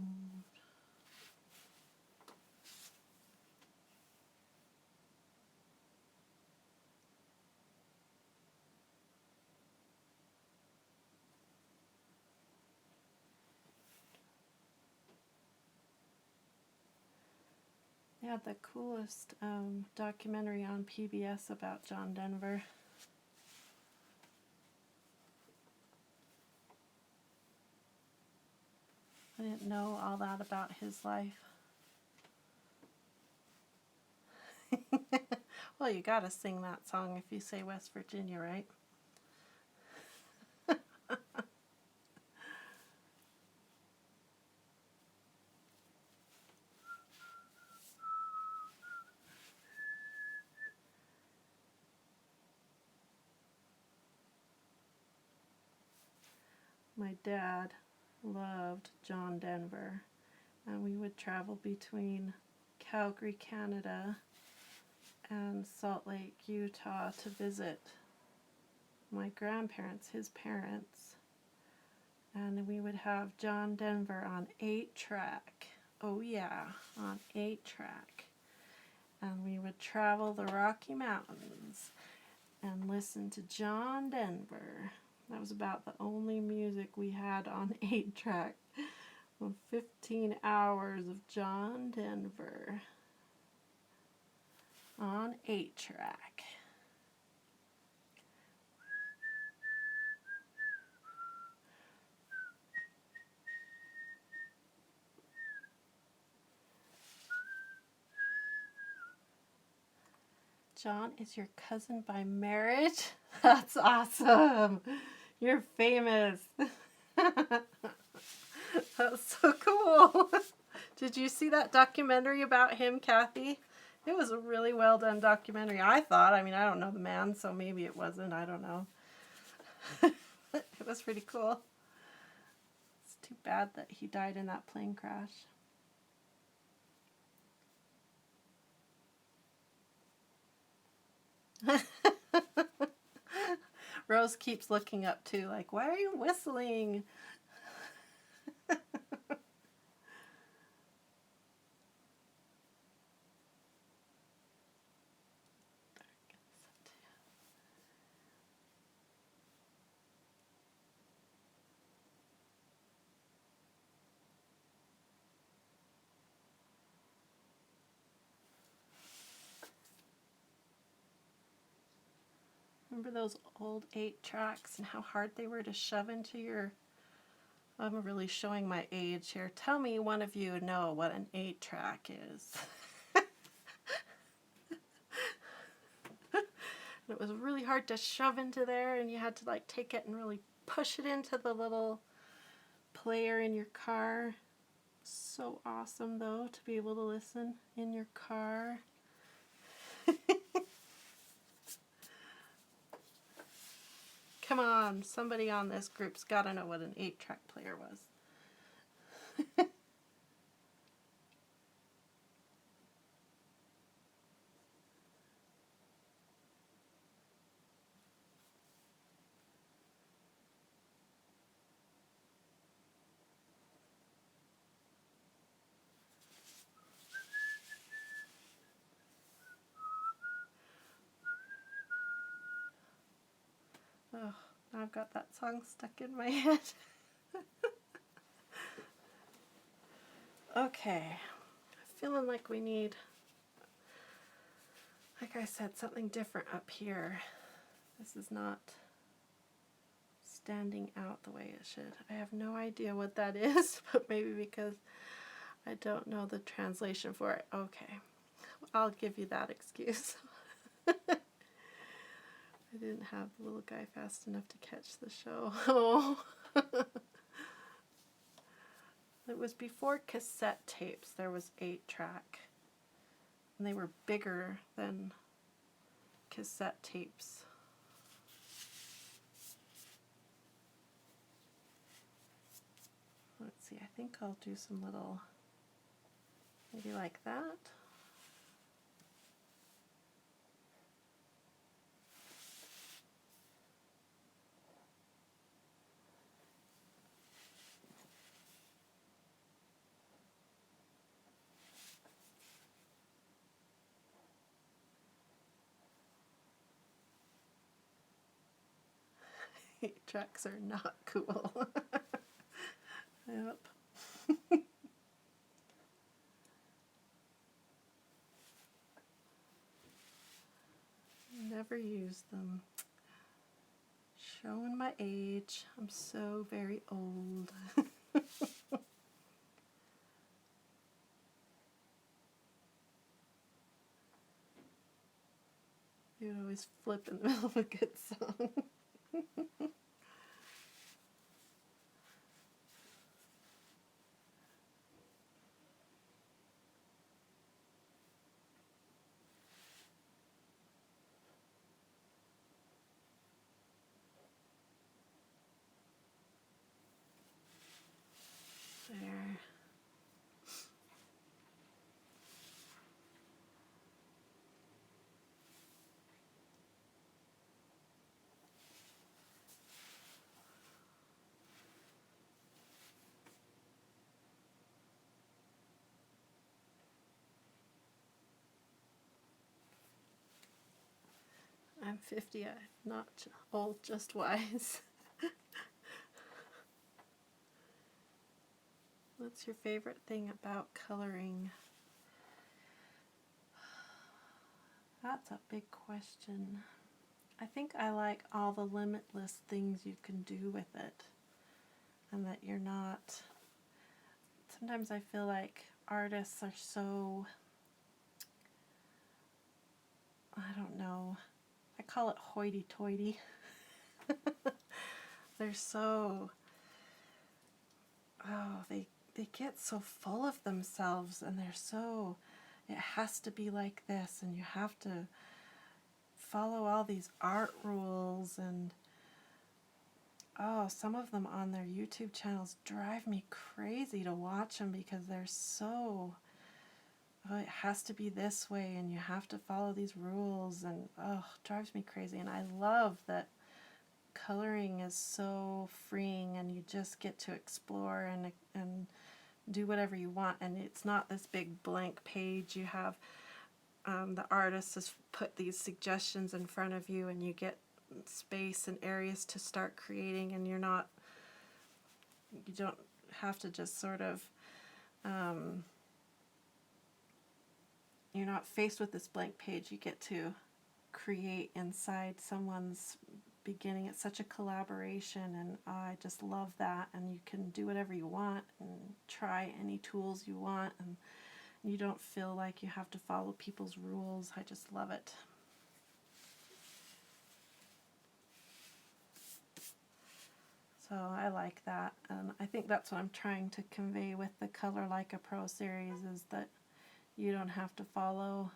They had the coolest documentary on PBS about John Denver. I didn't know all that about his life. Well, you gotta sing that song if you say West Virginia, right? My dad loved John Denver, and we would travel between Calgary, Canada, and Salt Lake, Utah to visit my grandparents, his parents, and we would have John Denver on 8-track. Oh yeah, on 8-track. And we would travel the Rocky Mountains and listen to John Denver That was about the only music we had on 8-track. 15 hours of John Denver on 8-track. John is your cousin by marriage? That's awesome. You're famous. That's so cool. Did you see that documentary about him, Kathy? It was a really well done documentary, I thought. I mean, I don't know the man, so maybe it wasn't. I don't know. It was pretty cool. It's too bad that he died in that plane crash. Rose keeps looking up too, like, why are you whistling? Remember those old 8-tracks and how hard they were to shove into your... I'm really showing my age here. Tell me one of you know what an 8-track is. It was really hard to shove into there, and you had to like take it and really push it into the little player in your car. So awesome though to be able to listen in your car. Come on, somebody on this group's got to know what an 8-track player was. Oh, now I've got that song stuck in my head. Okay, feeling like we need, like I said, something different up here. This is not standing out the way it should. I have no idea what that is, but maybe because I don't know the translation for it. Okay, I'll give you that excuse. I didn't have the little guy fast enough to catch the show. Oh. It was before cassette tapes. There was 8-track. And they were bigger than cassette tapes. Let's see, I think I'll do some little, maybe like that. Tracks are not cool. Yep. Never used them. Showing my age. I'm so very old. You would always flip in the middle of a good song. There. I'm 50, I'm not old, just wise. What's your favorite thing about coloring? That's a big question. I think I like all the limitless things you can do with it, and that you're not... Sometimes I feel like artists are so... I don't know. I call it hoity-toity. They're so... Oh, they get so full of themselves, and they're so... It has to be like this, and you have to follow all these art rules, and oh, some of them on their YouTube channels drive me crazy to watch them because they're so, oh, it has to be this way and you have to follow these rules, and oh, it drives me crazy. And I love that coloring is so freeing and you just get to explore and do whatever you want, and it's not this big blank page. You have the artist has put these suggestions in front of you, and you get space and areas to start creating, and you don't have to just sort of, you're not faced with this blank page. You get to create inside someone's beginning. It's such a collaboration, and I just love that. And you can do whatever you want and try any tools you want, and you don't feel like you have to follow people's rules. I just love it. So I like that, and I think that's what I'm trying to convey with the Color Like a Pro series, is that you don't have to follow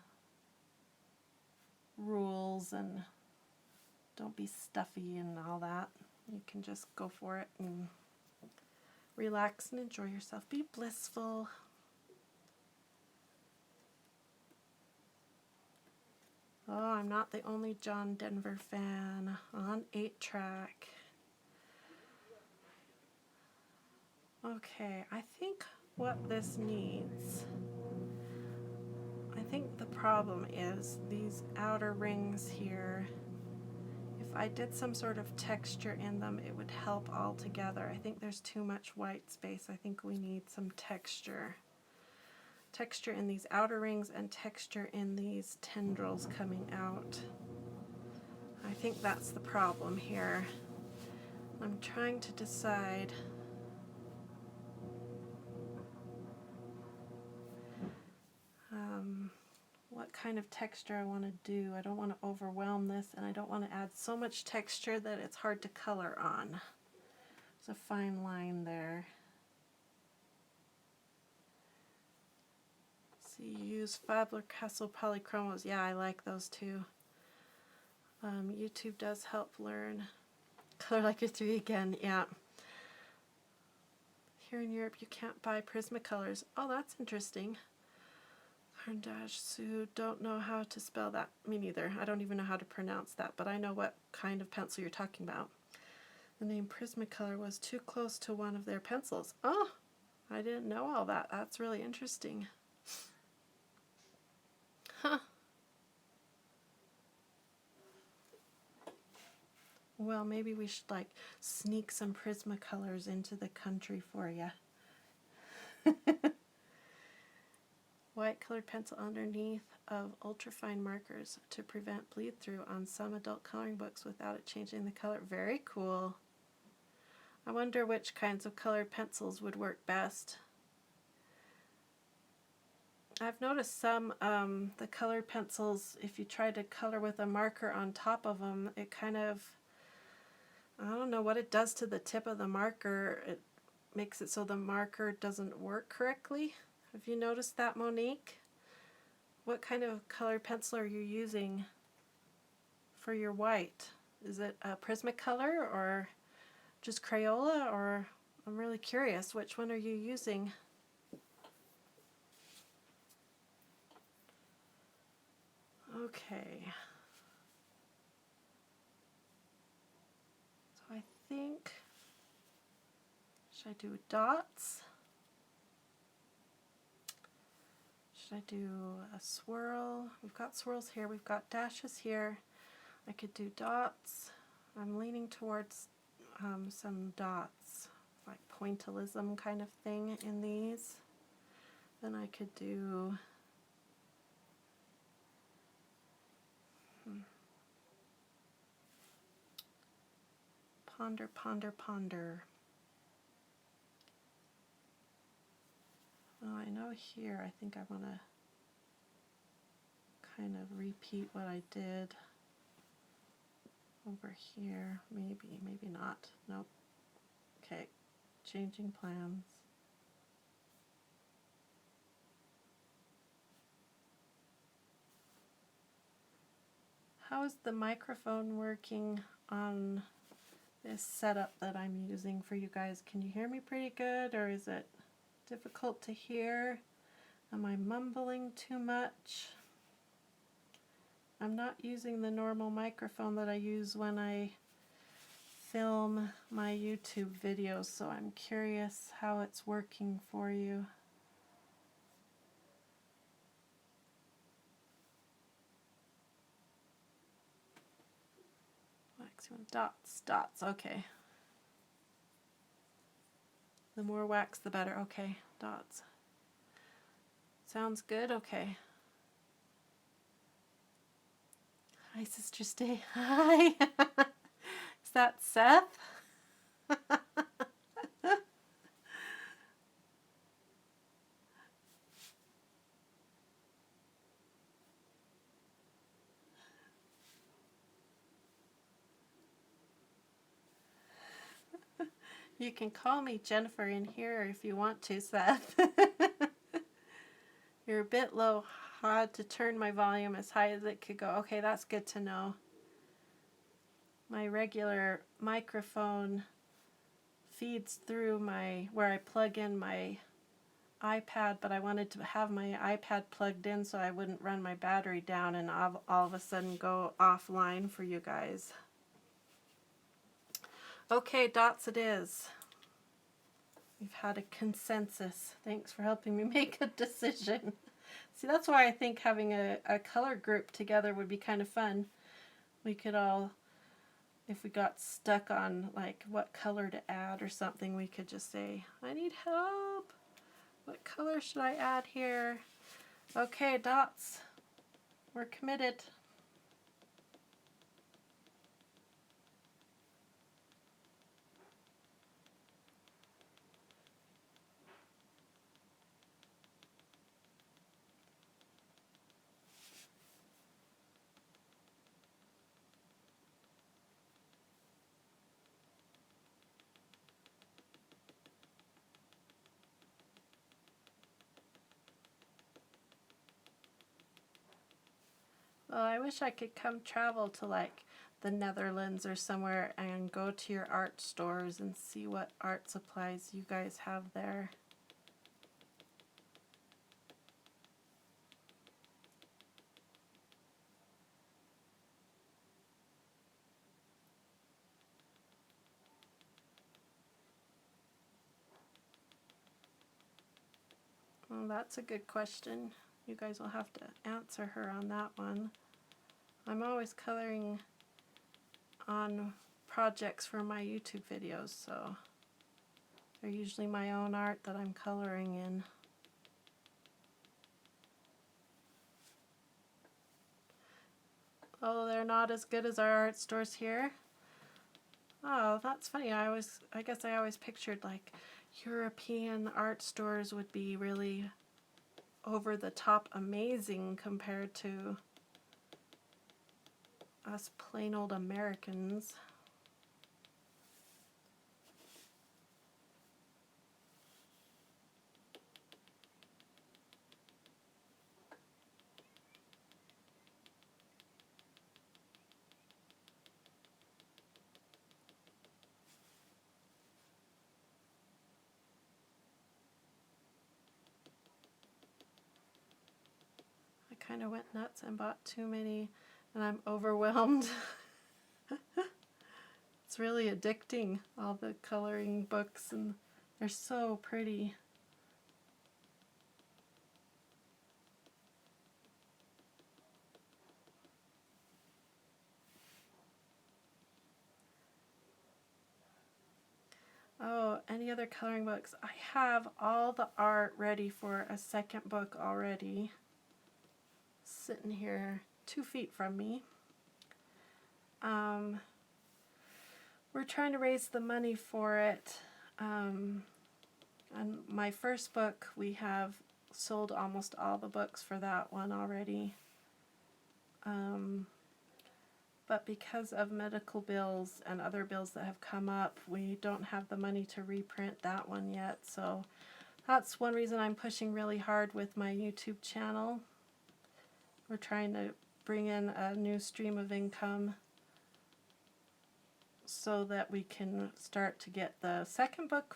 rules and don't be stuffy and all that. You can just go for it and relax and enjoy yourself. Be blissful. Oh, I'm not the only John Denver fan on 8-track. Okay, I think what this needs, I think the problem is these outer rings here. If I did some sort of texture in them, it would help all together. I think there's too much white space. I think we need some texture. Texture in these outer rings and texture in these tendrils coming out. I think that's the problem here. I'm trying to decide what kind of texture I want to do. I don't want to overwhelm this, and I don't want to add so much texture that it's hard to color on. There's a fine line there. So you use Faber-Castell polychromos. Yeah, I like those too. YouTube does help learn. Color Like a 3 again, yeah. Here in Europe you can't buy Prismacolors. Oh, that's interesting. Harndaj Su, don't know how to spell that. Me neither. I don't even know how to pronounce that, but I know what kind of pencil you're talking about. The name Prismacolor was too close to one of their pencils. Oh, I didn't know all that. That's really interesting. Huh. Well, maybe we should like sneak some Prismacolors into the country for you. White colored pencil underneath of ultrafine markers to prevent bleed through on some adult coloring books without it changing the color. Very cool. I wonder which kinds of colored pencils would work best. I've noticed some, the colored pencils, if you try to color with a marker on top of them, it kind of, I don't know what it does to the tip of the marker. It makes it so the marker doesn't work correctly. Have you noticed that, Monique? What kind of colored pencil are you using for your white? Is it a Prismacolor or just Crayola, or I'm really curious, which one are you using? Okay. So I think, should I do dots? Should I do a swirl? We've got swirls here, we've got dashes here. I could do dots. I'm leaning towards some dots like pointillism kind of thing in these. Then I could do ponder, ponder, ponder. Oh, I know here I think I want to kind of repeat what I did over here. Maybe, maybe not. Nope. Okay, changing plans. How is the microphone working on this setup that I'm using for you guys? Can you hear me pretty good, or is it difficult to hear? Am I mumbling too much? I'm not using the normal microphone that I use when I film my YouTube videos, so I'm curious how it's working for you. Dots, dots, okay. The more wax, the better. Okay, dots. Sounds good? Okay. Hi, Sister Stay. Hi. Is that Seth? You can call me Jennifer in here if you want to, Seth. You're a bit low. I had to turn my volume as high as it could go. Okay, that's good to know. My regular microphone feeds through where I plug in my iPad, but I wanted to have my iPad plugged in so I wouldn't run my battery down and all of a sudden go offline for you guys. Okay, dots it is. We've had a consensus. Thanks for helping me make a decision. See, that's why I think having a color group together would be kind of fun. We could all, if we got stuck on like what color to add or something, we could just say, I need help. What color should I add here? Okay, dots. We're committed. Well, I wish I could come travel to like the Netherlands or somewhere and go to your art stores and see what art supplies you guys have there. Well, that's a good question. You guys will have to answer her on that one. I'm always coloring on projects for my YouTube videos, so they're usually my own art that I'm coloring in. Oh, they're not as good as our art stores here? Oh, that's funny. I guess I always pictured like European art stores would be really over the top amazing compared to us plain old Americans. I kind of went nuts and bought too many and I'm overwhelmed. It's really addicting, all the coloring books, and they're so pretty. Oh, any other coloring books? I have all the art ready for a second book already. Sitting here 2 feet from me. We're trying to raise the money for it. And my first book, we have sold almost all the books for that one already. But because of medical bills and other bills that have come up, we don't have the money to reprint that one yet. So that's one reason I'm pushing really hard with my YouTube channel. We're trying to bring in a new stream of income so that we can start to get the second book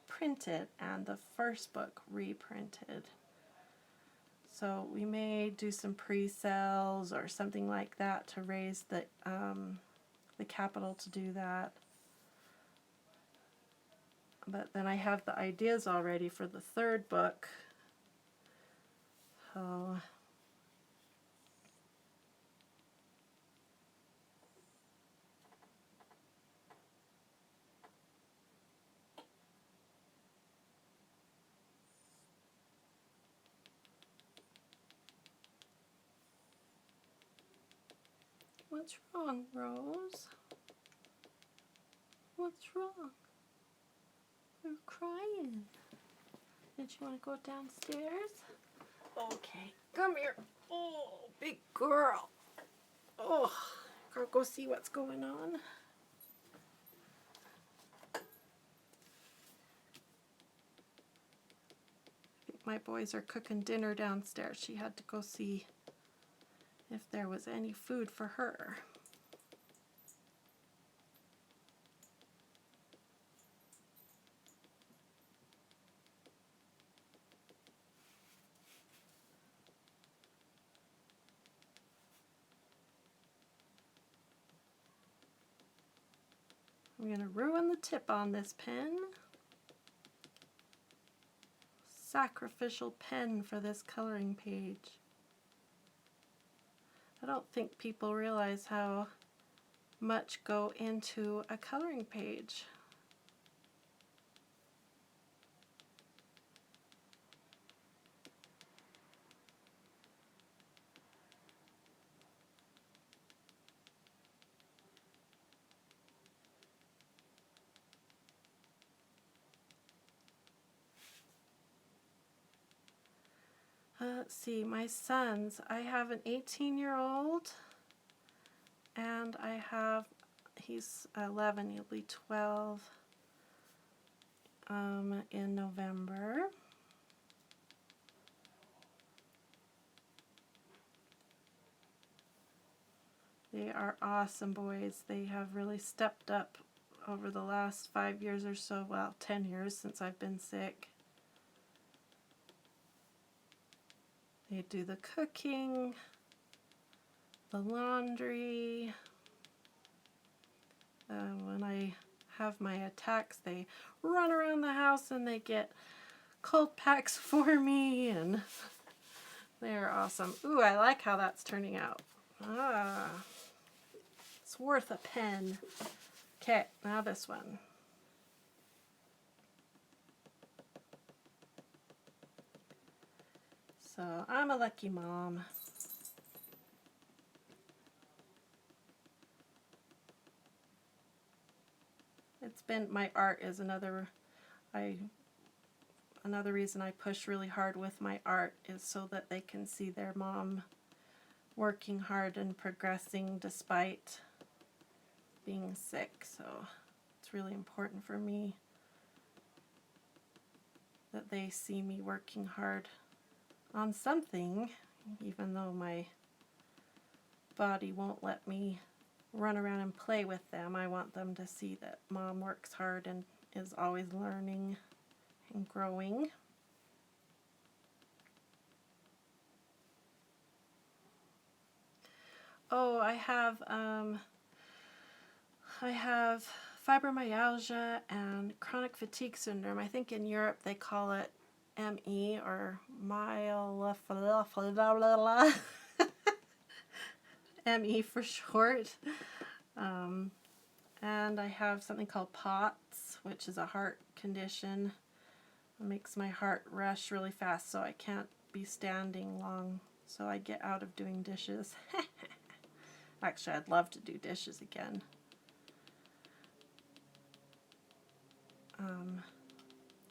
printed and the first book reprinted. So we may do some pre-sales or something like that to raise the capital to do that. But then I have the ideas already for the third book. So what's wrong, Rose? What's wrong? You're crying. Did you want to go downstairs? Okay, come here. Oh, big girl. Oh, gotta go see what's going on. I think my boys are cooking dinner downstairs. She had to go see if there was any food for her. I'm going to ruin the tip on this pen. Sacrificial pen for this coloring page. I don't think people realize how much go into a coloring page. Let's see, my sons. I have an 18-year-old and he's 11, he'll be 12 in November. They are awesome boys. They have really stepped up over the last 5 years or so, well, 10 years since I've been sick. They do the cooking, the laundry. When I have my attacks, they run around the house and they get cold packs for me, and they're awesome. Ooh, I like how that's turning out. Ah, it's worth a pen. Okay, now this one. So I'm a lucky mom. It's been, my art is another reason I push really hard with my art, is so that they can see their mom working hard and progressing despite being sick. So it's really important for me that they see me working hard on something, even though my body won't let me run around and play with them. I want them to see that mom works hard and is always learning and growing. Oh, I have fibromyalgia and chronic fatigue syndrome. I think in Europe they call it ME, or ME for short. And I have something called POTS, which is a heart condition. It makes my heart rush really fast, so I can't be standing long. So I get out of doing dishes. Actually, I'd love to do dishes again.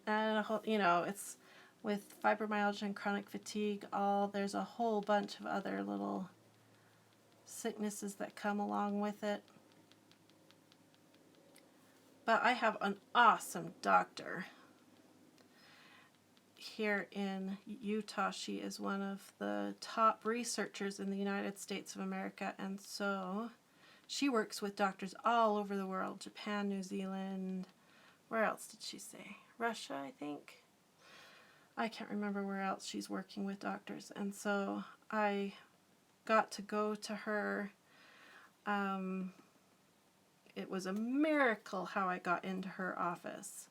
And you know, it's with fibromyalgia and chronic fatigue. There's a whole bunch of other little sicknesses that come along with it. But I have an awesome doctor here in Utah. She is one of the top researchers in the United States of America, and so she works with doctors all over the world. Japan, New Zealand, where else did she say? Russia, I think. I can't remember where else she's working with doctors. And so I got to go to her. It was a miracle how I got into her office.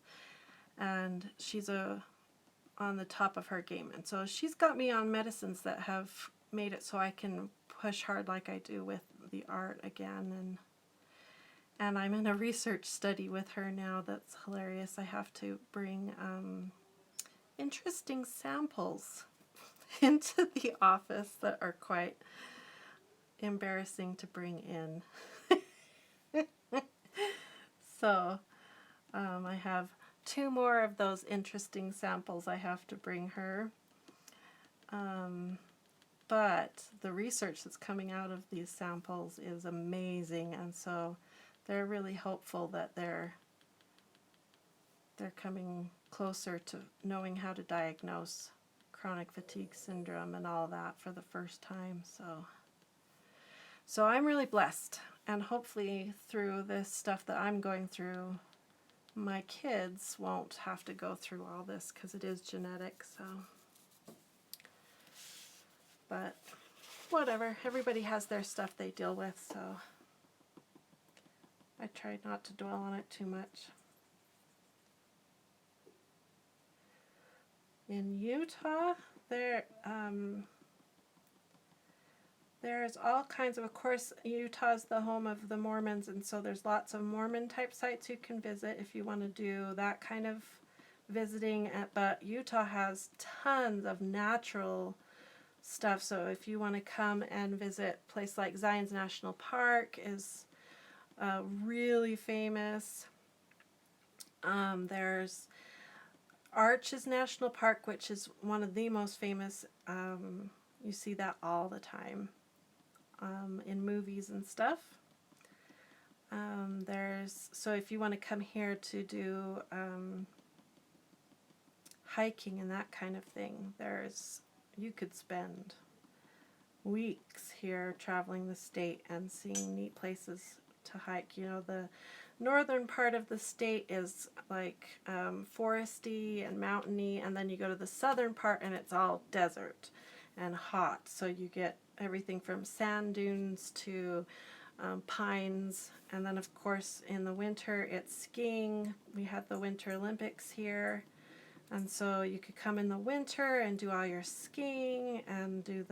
And she's on the top of her game. And so she's got me on medicines that have made it so I can push hard like I do with the art again. And I'm in a research study with her now that's hilarious. I have to bring interesting samples into the office that are quite embarrassing to bring in. So I have 2 more of those interesting samples I have to bring her. But the research that's coming out of these samples is amazing, and so they're really hopeful that they're coming closer to knowing how to diagnose chronic fatigue syndrome and all that for the first time. So I'm really blessed, and hopefully through this stuff that I'm going through, my kids won't have to go through all this because it is genetic. So, but whatever, everybody has their stuff they deal with, so I try not to dwell on it too much. In Utah, there's all kinds of course, Utah's the home of the Mormons, and so there's lots of Mormon type sites you can visit if you want to do that kind of visiting. But Utah has tons of natural stuff, so if you want to come and visit a place like Zion's National Park is really famous. There's Arches National Park, which is one of the most famous. You see that all the time in movies and stuff. So if you want to come here to do hiking and that kind of thing, you could spend weeks here traveling the state and seeing neat places to hike. You know, the northern part of the state is like foresty and mountainy, and then you go to the southern part and it's all desert and hot. So you get everything from sand dunes to pines, and then of course in the winter it's skiing. We had the Winter Olympics here, and so you could come in the winter and do all your skiing and do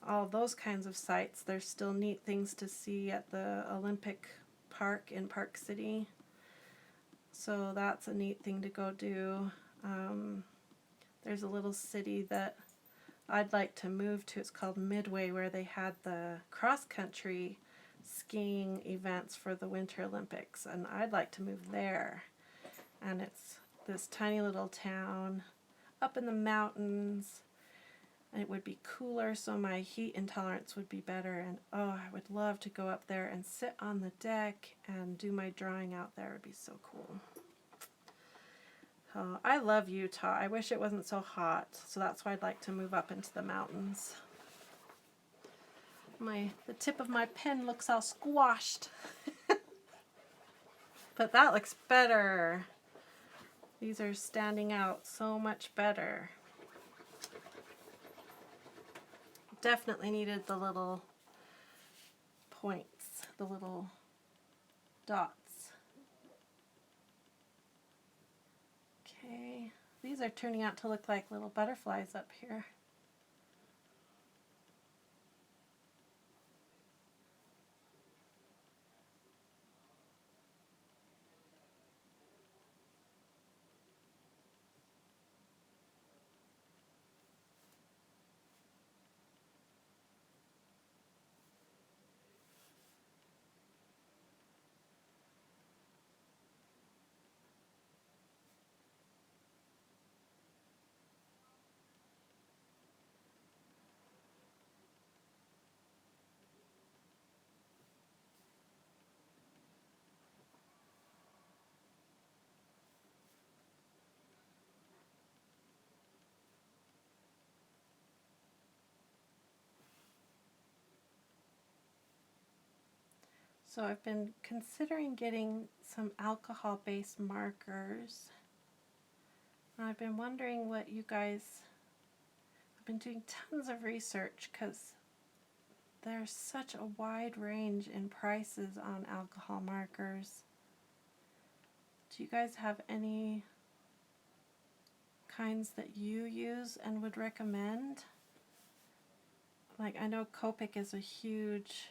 all those kinds of sites. There's still neat things to see at the Olympic Park in Park City, so that's a neat thing to go do. There's a little city that I'd like to move to. It's called Midway, where they had the cross-country skiing events for the Winter Olympics, and I'd like to move there. And it's this tiny little town up in the mountains. It would be cooler, so my heat intolerance would be better, and I would love to go up there and sit on the deck and do my drawing out there. It would be so cool. I love Utah. I wish it wasn't so hot, so that's why I'd like to move up into the mountains. The tip of my pen looks all squashed. But that looks better. These are standing out so much better. Definitely needed the little points, the little dots. Okay, these are turning out to look like little butterflies up here. So I've been considering getting some alcohol-based markers. I've been wondering what you guys, I've been doing tons of research because there's such a wide range in prices on alcohol markers. Do you guys have any kinds that you use and would recommend? Like, I know Copic is a huge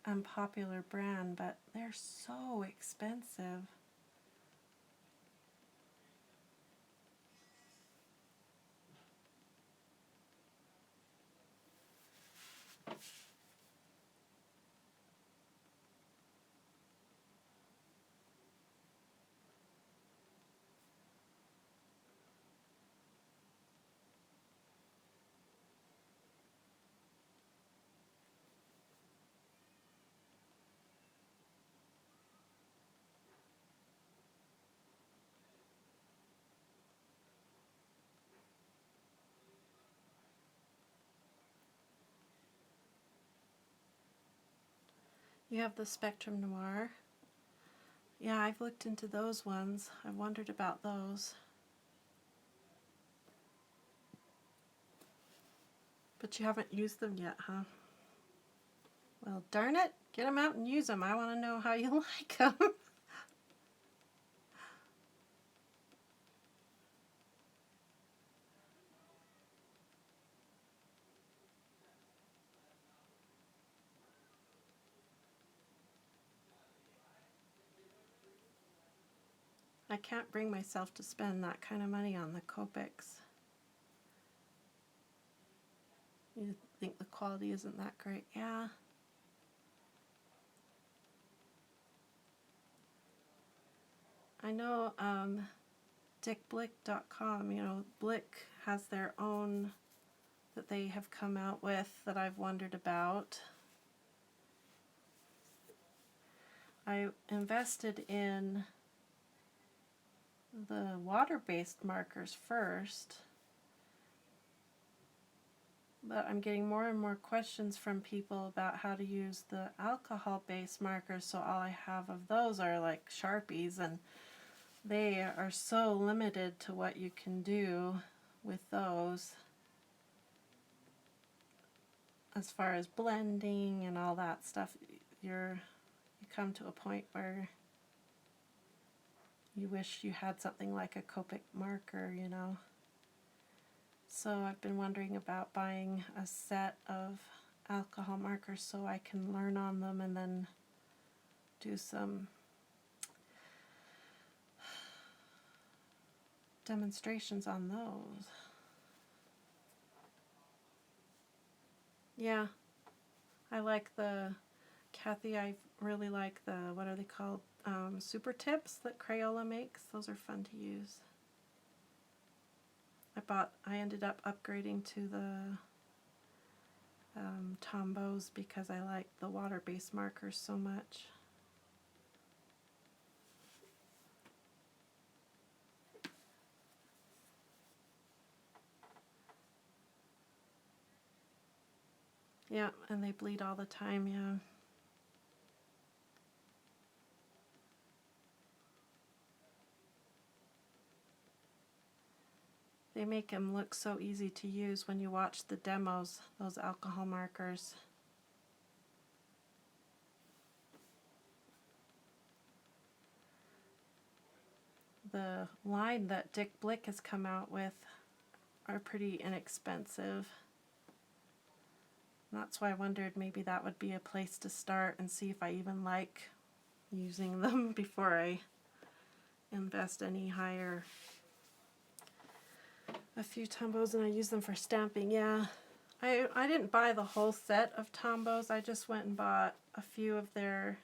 unpopular brand, but they're so expensive. You have the Spectrum Noir. Yeah, I've looked into those ones. I've wondered about those. But you haven't used them yet, huh? Well, darn it. Get them out and use them. I want to know how you like them. I can't bring myself to spend that kind of money on the Copics. You think the quality isn't that great? Yeah. I know dickblick.com, you know, Blick has their own that they have come out with that I've wondered about. I invested in the water-based markers first, but I'm getting more and more questions from people about how to use the alcohol-based markers, so all I have of those are like Sharpies, and they are so limited to what you can do with those as far as blending and all that stuff. You come to a point where you wish you had something like a Copic marker, you know. So I've been wondering about buying a set of alcohol markers so I can learn on them and then do some demonstrations on those. Yeah, I like the, Kathy, I really like the, what are they called, super tips that Crayola makes. Those are fun to use. I ended up upgrading to the Tombows because I like the water-based markers so much. Yeah, and they bleed all the time, yeah. They make them look so easy to use when you watch the demos, those alcohol markers. The line that Dick Blick has come out with are pretty inexpensive. That's why I wondered maybe that would be a place to start and see if I even like using them before I invest any higher. A few Tombows, and I use them for stamping. Yeah, I didn't buy the whole set of Tombows. I just went and bought a few of their,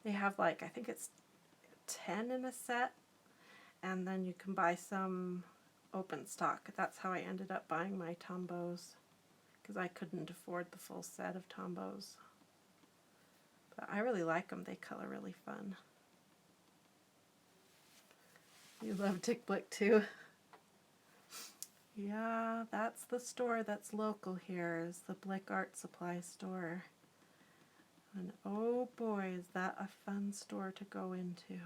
they have like, I think it's 10 in a set, and then you can buy some open stock. That's how I ended up buying my Tombows, because I couldn't afford the full set of Tombows. But I really like them. They color really fun. You love Dick Blick too. Yeah, that's the store that's local here, is the Blick Art Supply store. And oh boy, is that a fun store to go into.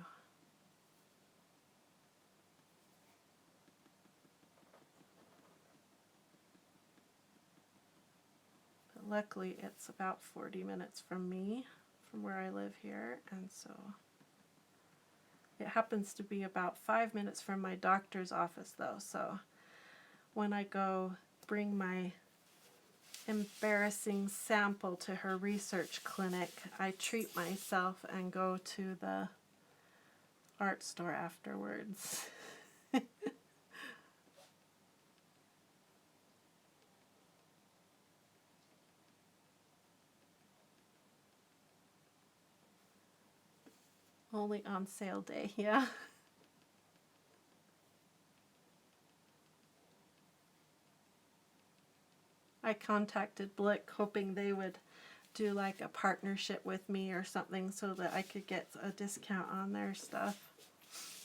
But luckily it's about 40 minutes from me, from where I live here, and so it happens to be about 5 minutes from my doctor's office though, so when I go bring my embarrassing sample to her research clinic, I treat myself and go to the art store afterwards. Only on sale day, yeah. I contacted Blick hoping they would do like a partnership with me or something so that I could get a discount on their stuff.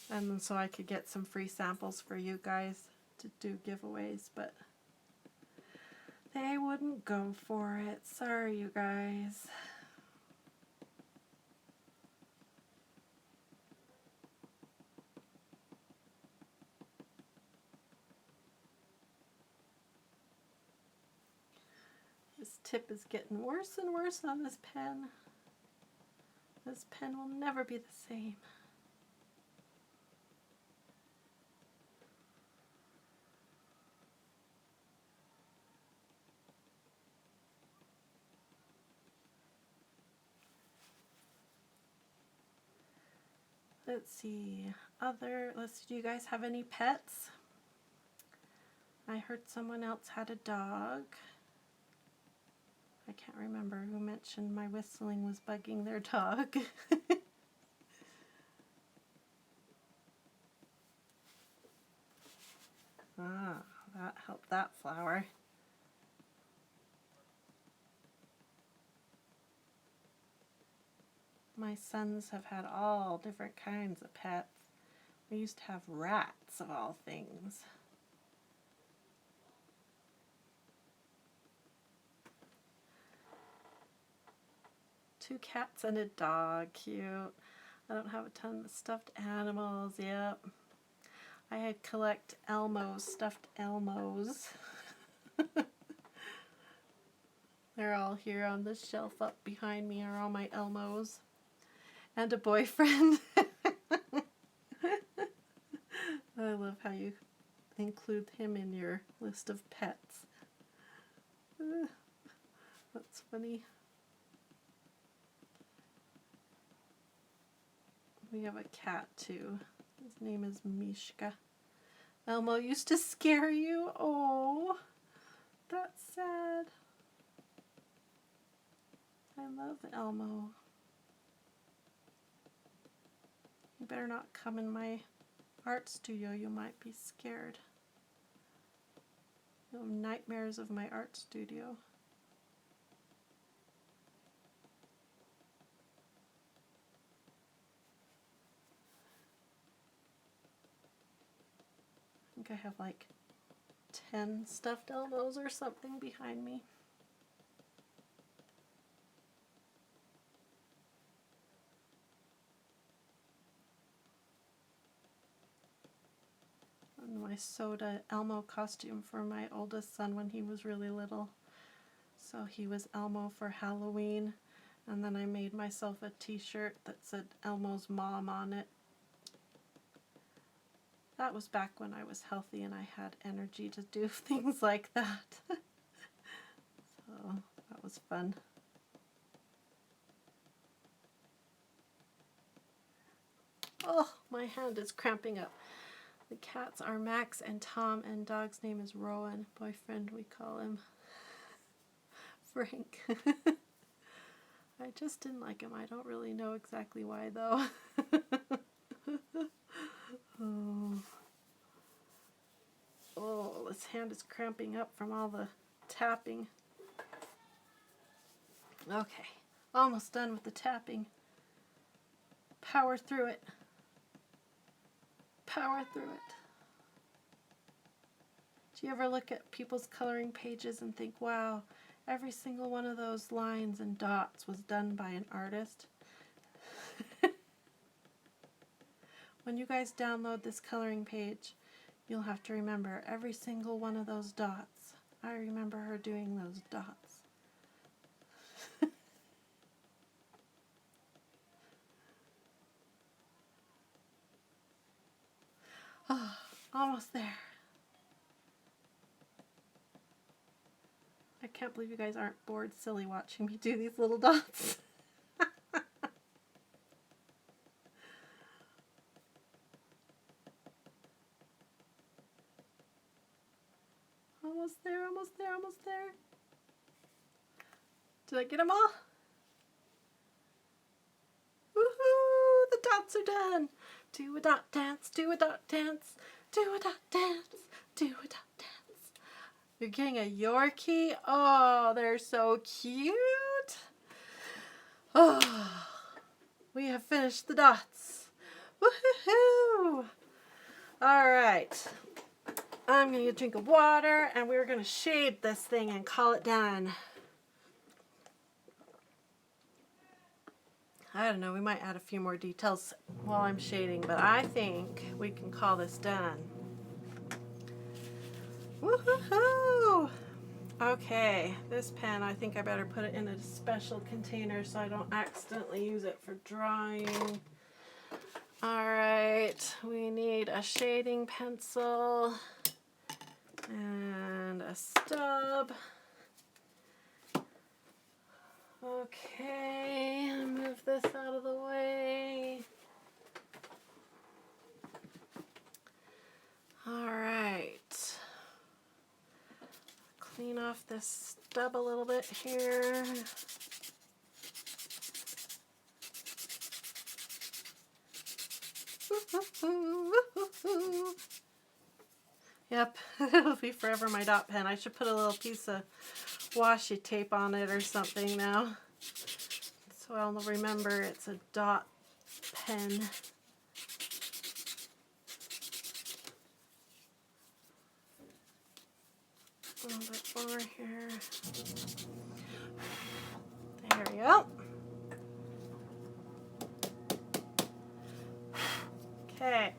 And so I could get some free samples for you guys to do giveaways, but they wouldn't go for it. Sorry, you guys. This tip is getting worse and worse on this pen. This pen will never be the same. Let's see, do you guys have any pets? I heard someone else had a dog. I can't remember who mentioned my whistling was bugging their dog. Ah, that helped that flower. My sons have had all different kinds of pets. We used to have rats, of all things. Two cats and a dog, cute. I don't have a ton of stuffed animals, yep. I had collect Elmos, stuffed Elmos. They're all here on the shelf up behind me are all my Elmos. And a boyfriend. I love how you include him in your list of pets. That's funny. We have a cat too. His name is Mishka. Elmo used to scare you? Oh, that's sad. I love Elmo. You better not come in my art studio, you might be scared. You'll have nightmares of my art studio. I think I have like 10 stuffed Elmos or something behind me. And my soda Elmo costume for my oldest son when he was really little. So he was Elmo for Halloween, and then I made myself a t-shirt that said Elmo's mom on it. That was back when I was healthy and I had energy to do things like that. So that was fun. Oh, my hand is cramping up. The cats are Max and Tom, and dog's name is Rowan. Boyfriend, we call him. Frank. I just didn't like him. I don't really know exactly why, though. Oh, this hand is cramping up from all the tapping. Okay, almost done with the tapping. Power through it. Power through it. Do you ever look at people's coloring pages and think, wow, every single one of those lines and dots was done by an artist? When you guys download this coloring page, you'll have to remember every single one of those dots. I remember her doing those dots. Oh, almost there. I can't believe you guys aren't bored silly watching me do these little dots. Almost there, almost there, almost there. Did I get them all? Woohoo! The dots are done. Do a dot dance, do a dot dance, do a dot dance, do a dot dance. You're getting a Yorkie? Oh, they're so cute. Oh, we have finished the dots. Woohoo! All right. I'm going to get a drink of water and we're going to shade this thing and call it done. I don't know, we might add a few more details while I'm shading, but I think we can call this done. Woohoo! Okay, this pen, I think I better put it in a special container so I don't accidentally use it for drawing. Alright, we need a shading pencil and a stub. Okay, move this out of the way. Alright. Clean off this stub a little bit here. Yep, it'll be forever my dot pen. I should put a little piece of washi tape on it or something now, so I'll remember it's a dot pen. A little bit more here. There we go. Okay.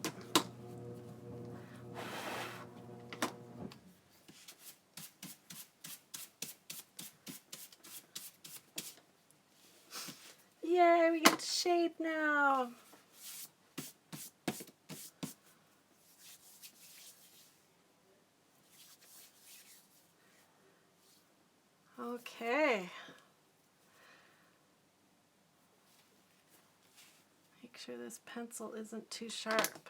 Yay, we get to shade now. Okay. Make sure this pencil isn't too sharp.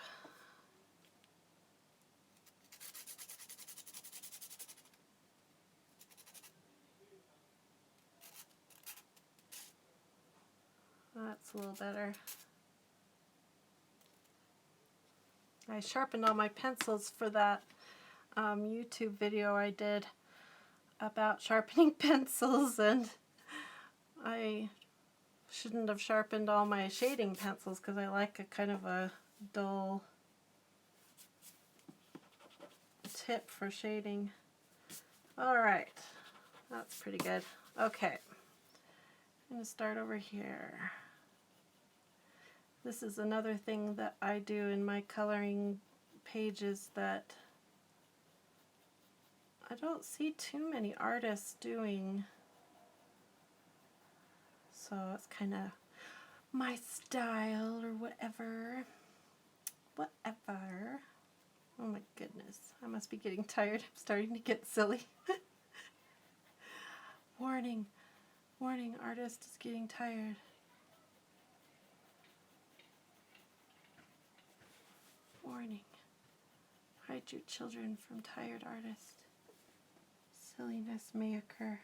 That's a little better. I sharpened all my pencils for that YouTube video I did about sharpening pencils, and I shouldn't have sharpened all my shading pencils because I like a kind of a dull tip for shading. Alright, that's pretty good. Okay, I'm going to start over here. This is another thing that I do in my coloring pages that I don't see too many artists doing. So it's kind of my style or whatever. Whatever. Oh my goodness. I must be getting tired. I'm starting to get silly. Warning. Warning, artist is getting tired. Warning. Hide your children from tired artist. Silliness may occur.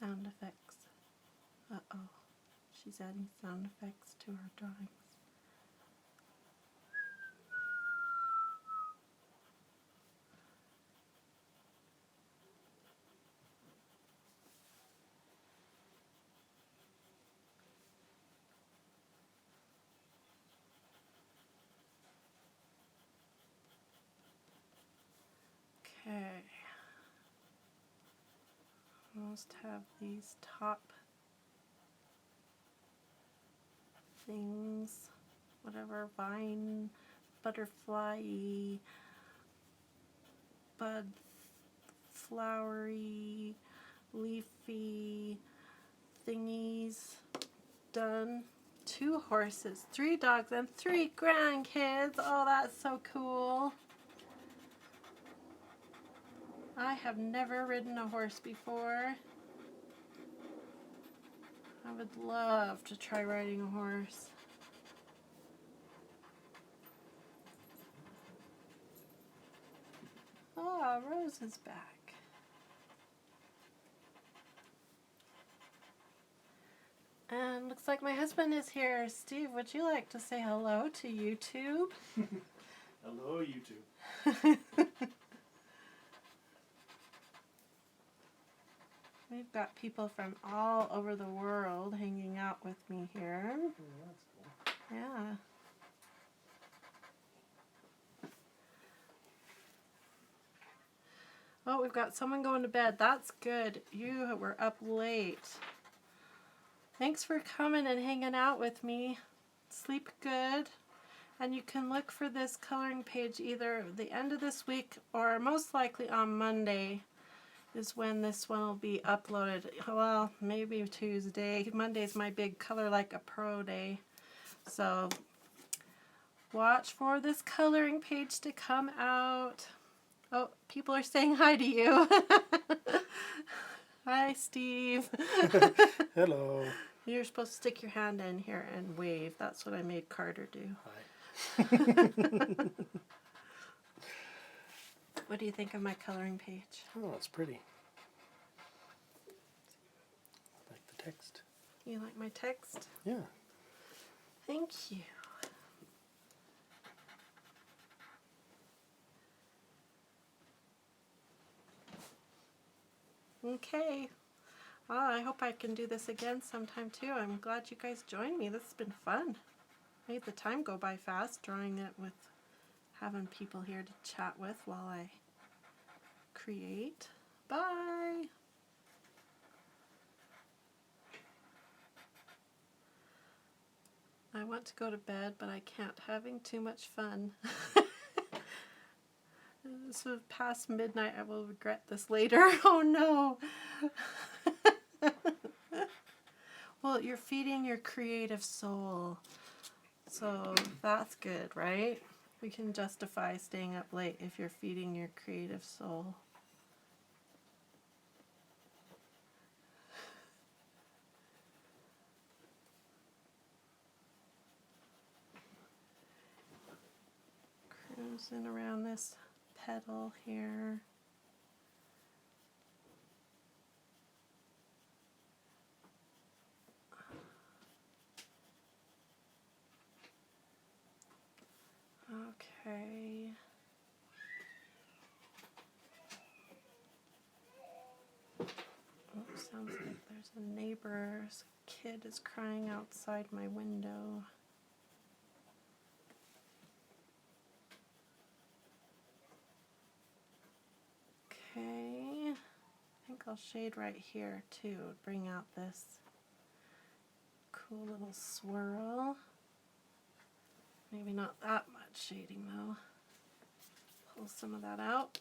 sound effects. Uh-oh. She's adding sound effects to her drawings. Okay. Almost have these top things, whatever, vine, butterfly, bud, flowery, leafy thingies done. 2 horses, 3 dogs, and 3 grandkids. Oh, that's so cool. I have never ridden a horse before. I would love to try riding a horse. Oh, Rose is back. And looks like my husband is here. Steve, would you like to say hello to YouTube? Hello, YouTube. We've got people from all over the world hanging out with me here. Oh, that's cool. Yeah. Oh, we've got someone going to bed. That's good. You were up late. Thanks for coming and hanging out with me. Sleep good. And you can look for this coloring page either the end of this week or most likely on Monday is when this one will be uploaded. Well, maybe Tuesday. Monday's my big Color Like a Pro day. So watch for this coloring page to come out. Oh, people are saying hi to you. Hi, Steve. Hello. You're supposed to stick your hand in here and wave. That's what I made Carter do. Hi. What do you think of my coloring page? Oh, it's pretty. Like the text. You like my text? Yeah. Thank you. Okay. Well, I hope I can do this again sometime too. I'm glad you guys joined me. This has been fun. Made the time go by fast drawing it with having people here to chat with while I create. Bye! I want to go to bed, but I can't. Having too much fun. This is past midnight. I will regret this later. Oh no! Well, you're feeding your creative soul. So that's good, right? We can justify staying up late if you're feeding your creative soul. Cruising around this petal here. Okay. Oh, sounds like there's a neighbor's kid is crying outside my window. Okay. I think I'll shade right here too. Bring out this cool little swirl. Maybe not that much shading though. Pull some of that out.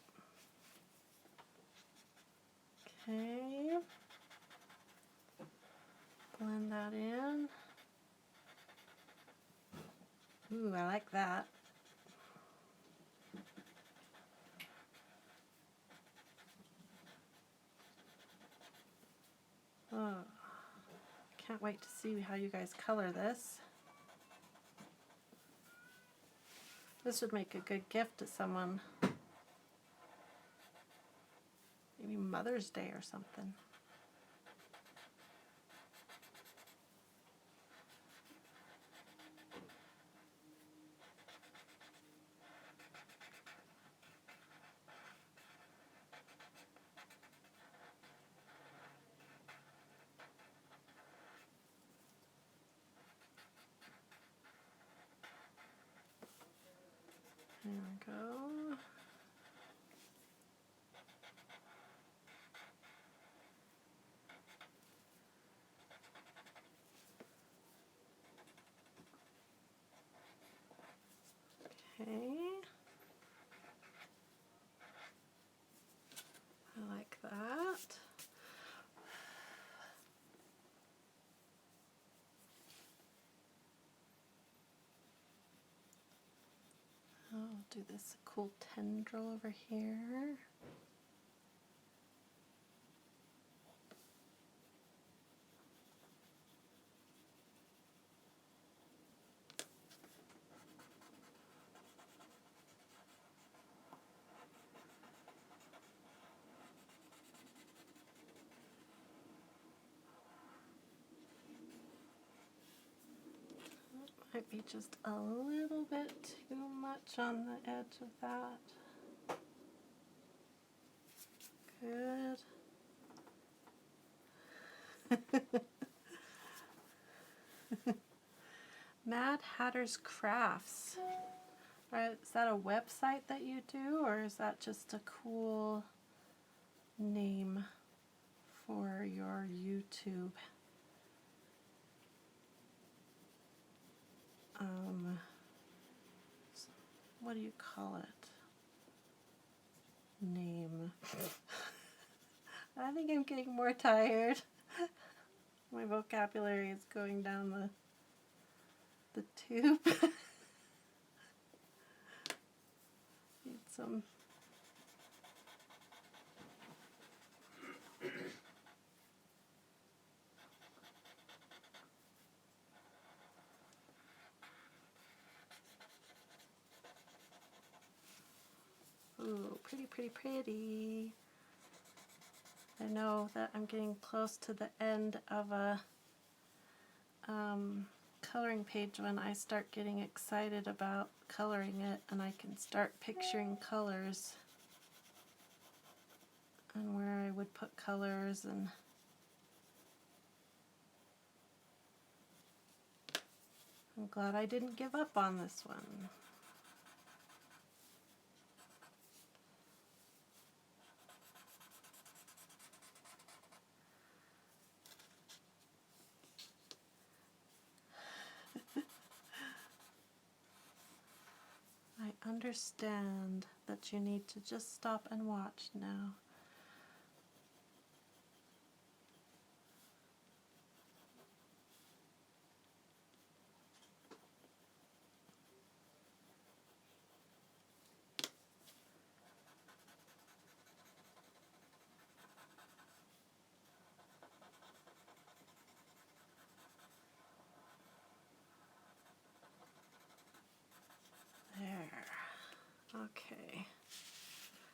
Okay. Blend that in. Ooh, I like that. Oh, can't wait to see how you guys color this. This would make a good gift to someone. Maybe Mother's Day or something. I like that. I'll do this cool tendril over here. Might be just a little bit too much on the edge of that. Good. Mad Hatter's Crafts. Is that a website that you do, or is that just a cool name for your YouTube? What do you call it? Name. I think I'm getting more tired. My vocabulary is going down the tube. Need some. Ooh, pretty, pretty, pretty. I know that I'm getting close to the end of a coloring page when I start getting excited about coloring it, and I can start picturing colors and where I would put colors, and I'm glad I didn't give up on this one. I understand that you need to just stop and watch now. There. Okay.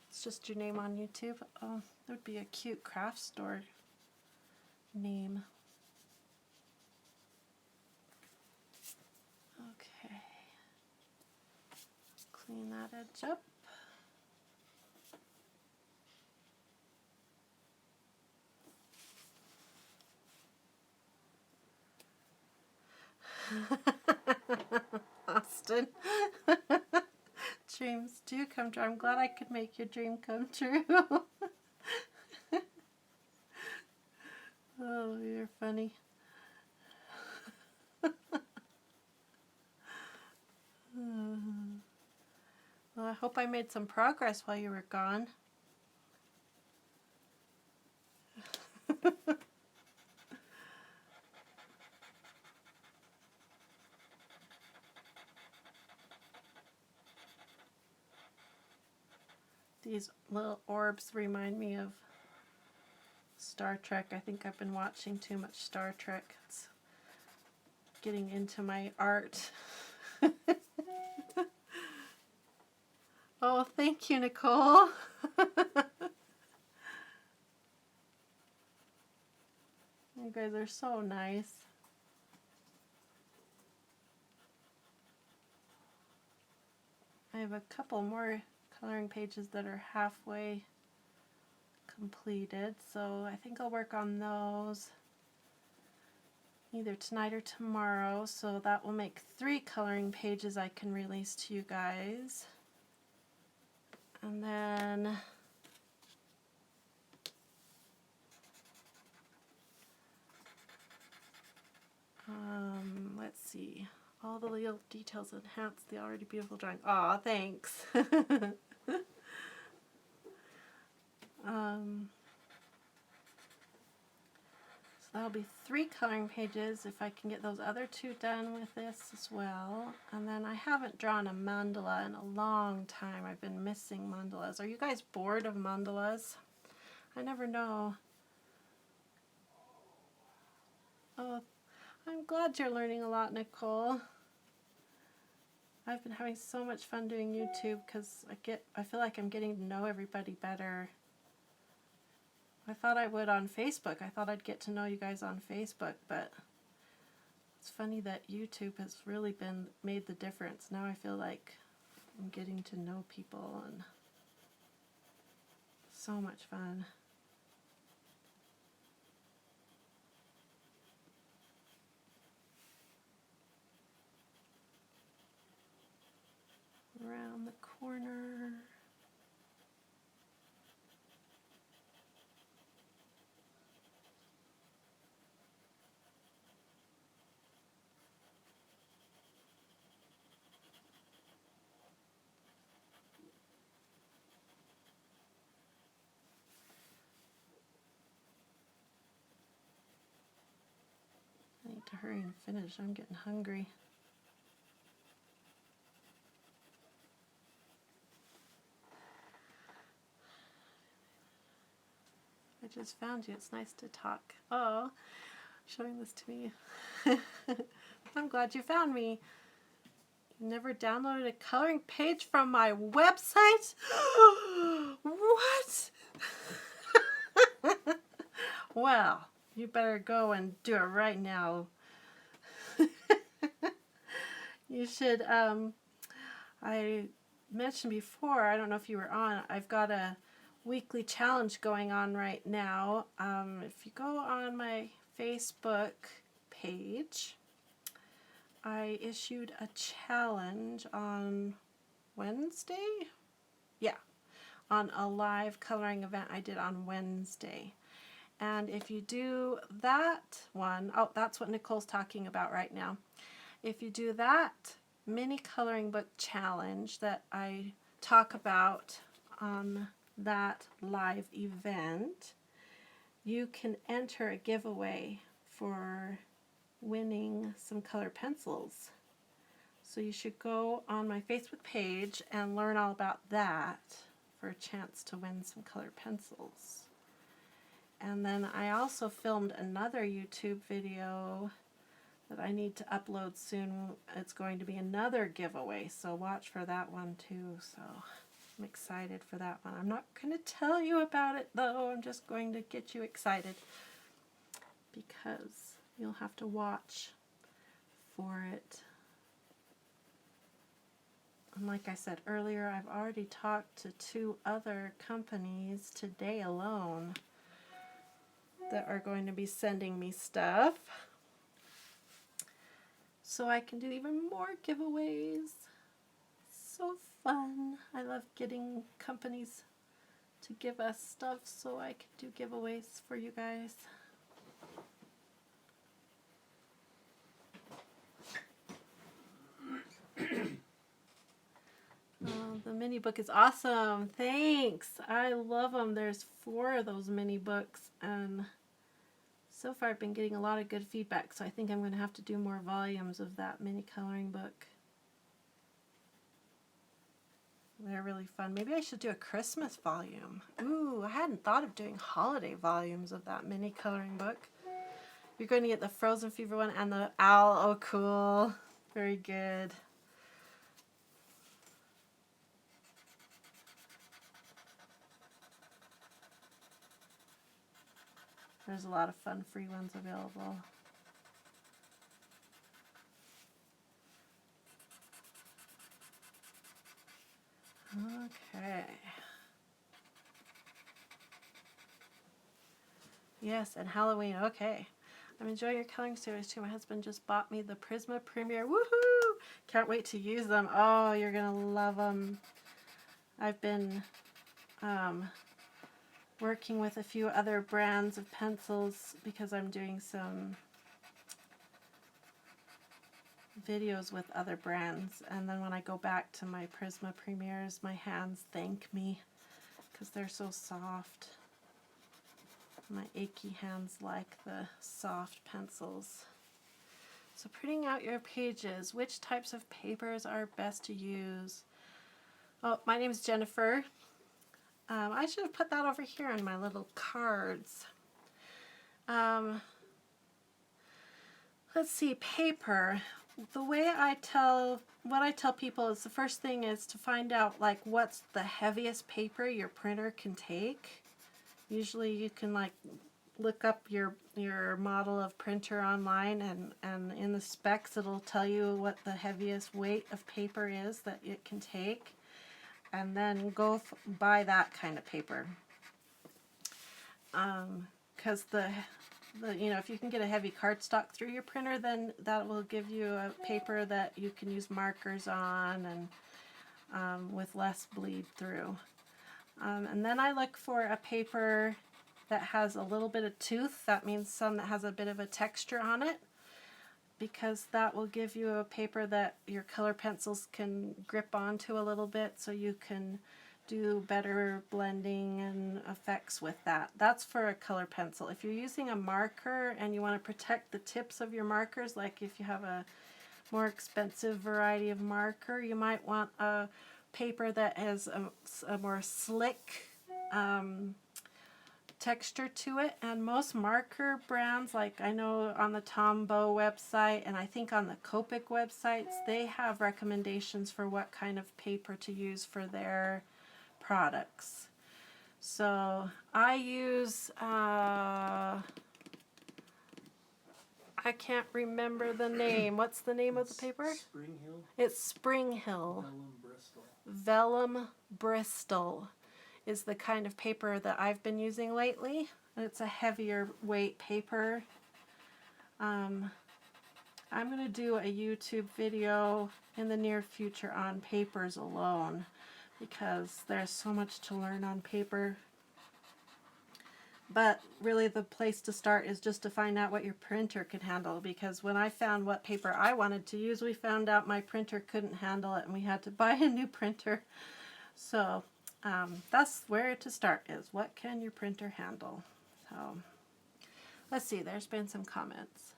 It's just your name on YouTube. Oh, that would be a cute craft store name. Okay. Clean that edge up. Austin. Dreams do come true. I'm glad I could make your dream come true. Oh, you're funny. Well, I hope I made some progress while you were gone. These little orbs remind me of Star Trek. I think I've been watching too much Star Trek. It's getting into my art. Oh, thank you, Nicole. You guys are so nice. I have a couple more coloring pages that are halfway completed, so I think I'll work on those either tonight or tomorrow, so that will make 3 coloring pages I can release to you guys. And then let's see, All the little details enhance the already beautiful drawing. Aw, thanks. So that'll be 3 coloring pages if I can get those other 2 done with this as well. And then I haven't drawn a mandala in a long time. I've been missing mandalas. Are you guys bored of mandalas? I never know. Oh, I'm glad you're learning a lot, Nicole. I've been having so much fun doing YouTube because I feel like I'm getting to know everybody better. I thought I would on Facebook. I thought I'd get to know you guys on Facebook, but it's funny that YouTube has really made the difference. Now I feel like I'm getting to know people, and so much fun. Around the corner. I need to hurry and finish. I'm getting hungry. I just found you. It's nice to talk. Oh, showing this to me. I'm glad you found me. You never downloaded a coloring page from my website? What? Well, you better go and do it right now. You should, I mentioned before, I don't know if you were on, I've got a weekly challenge going on right now. If you go on my Facebook page, I issued a challenge on Wednesday? Yeah, on a live coloring event I did on Wednesday. And if you do that one, oh, that's what Nicole's talking about right now. If you do that mini coloring book challenge that I talk about on that live event, you can enter a giveaway for winning some color pencils. So you should go on my Facebook page and learn all about that for a chance to win some color pencils. And then I also filmed another YouTube video that I need to upload soon. It's going to be another giveaway, so watch for that one too. So I'm excited for that one. I'm not going to tell you about it though. I'm just going to get you excited because you'll have to watch for it. And like I said earlier, I've already talked to 2 other companies today alone that are going to be sending me stuff, so I can do even more giveaways. So fun. I love getting companies to give us stuff so I can do giveaways for you guys. Oh, the mini book is awesome. Thanks. I love them. There's 4 of those mini books, and so far I've been getting a lot of good feedback, so I think I'm going to have to do more volumes of that mini coloring book. They're really fun. Maybe I should do a Christmas volume. Ooh, I hadn't thought of doing holiday volumes of that mini coloring book. You're going to get the Frozen Fever one and the owl. Oh, cool. Very good. There's a lot of fun free ones available. Okay. Yes, and Halloween. Okay. I'm enjoying your coloring series too. My husband just bought me the Prisma Premier. Woohoo! Can't wait to use them. Oh, you're going to love them. I've been working with a few other brands of pencils because I'm doing some videos with other brands, and then when I go back to my Prisma premieres, my hands thank me because they're so soft. My achy hands like the soft pencils. So printing out your pages, which types of papers are best to use? Oh, my name is Jennifer. I should have put that over here on my little cards. Let's see, paper. The way what I tell people is the first thing is to find out like what's the heaviest paper your printer can take. Usually you can like look up your model of printer online, and in the specs it'll tell you what the heaviest weight of paper is that it can take, and then go buy that kind of paper. Because if you can get a heavy cardstock through your printer, then that will give you a paper that you can use markers on and with less bleed through. And then I look for a paper that has a little bit of tooth. That means some that has a bit of a texture on it, because that will give you a paper that your color pencils can grip onto a little bit, so you can do better blending and effects with that. That's for a color pencil. If you're using a marker and you want to protect the tips of your markers, like if you have a more expensive variety of marker, you might want a paper that has a more slick texture to it. And most marker brands, like I know on the Tombow website and I think on the Copic websites, they have recommendations for what kind of paper to use for their products. So I use I can't remember the name. What's the name of the paper? Spring Hill. It's Spring Hill. Vellum Bristol. Vellum Bristol is the kind of paper that I've been using lately. It's a heavier weight paper. I'm going to do a YouTube video in the near future on papers alone, because there's so much to learn on paper. But really the place to start is just to find out what your printer can handle, because when I found what paper I wanted to use, we found out my printer couldn't handle it and we had to buy a new printer. So that's where to start, is what can your printer handle. So let's see, there's been some comments.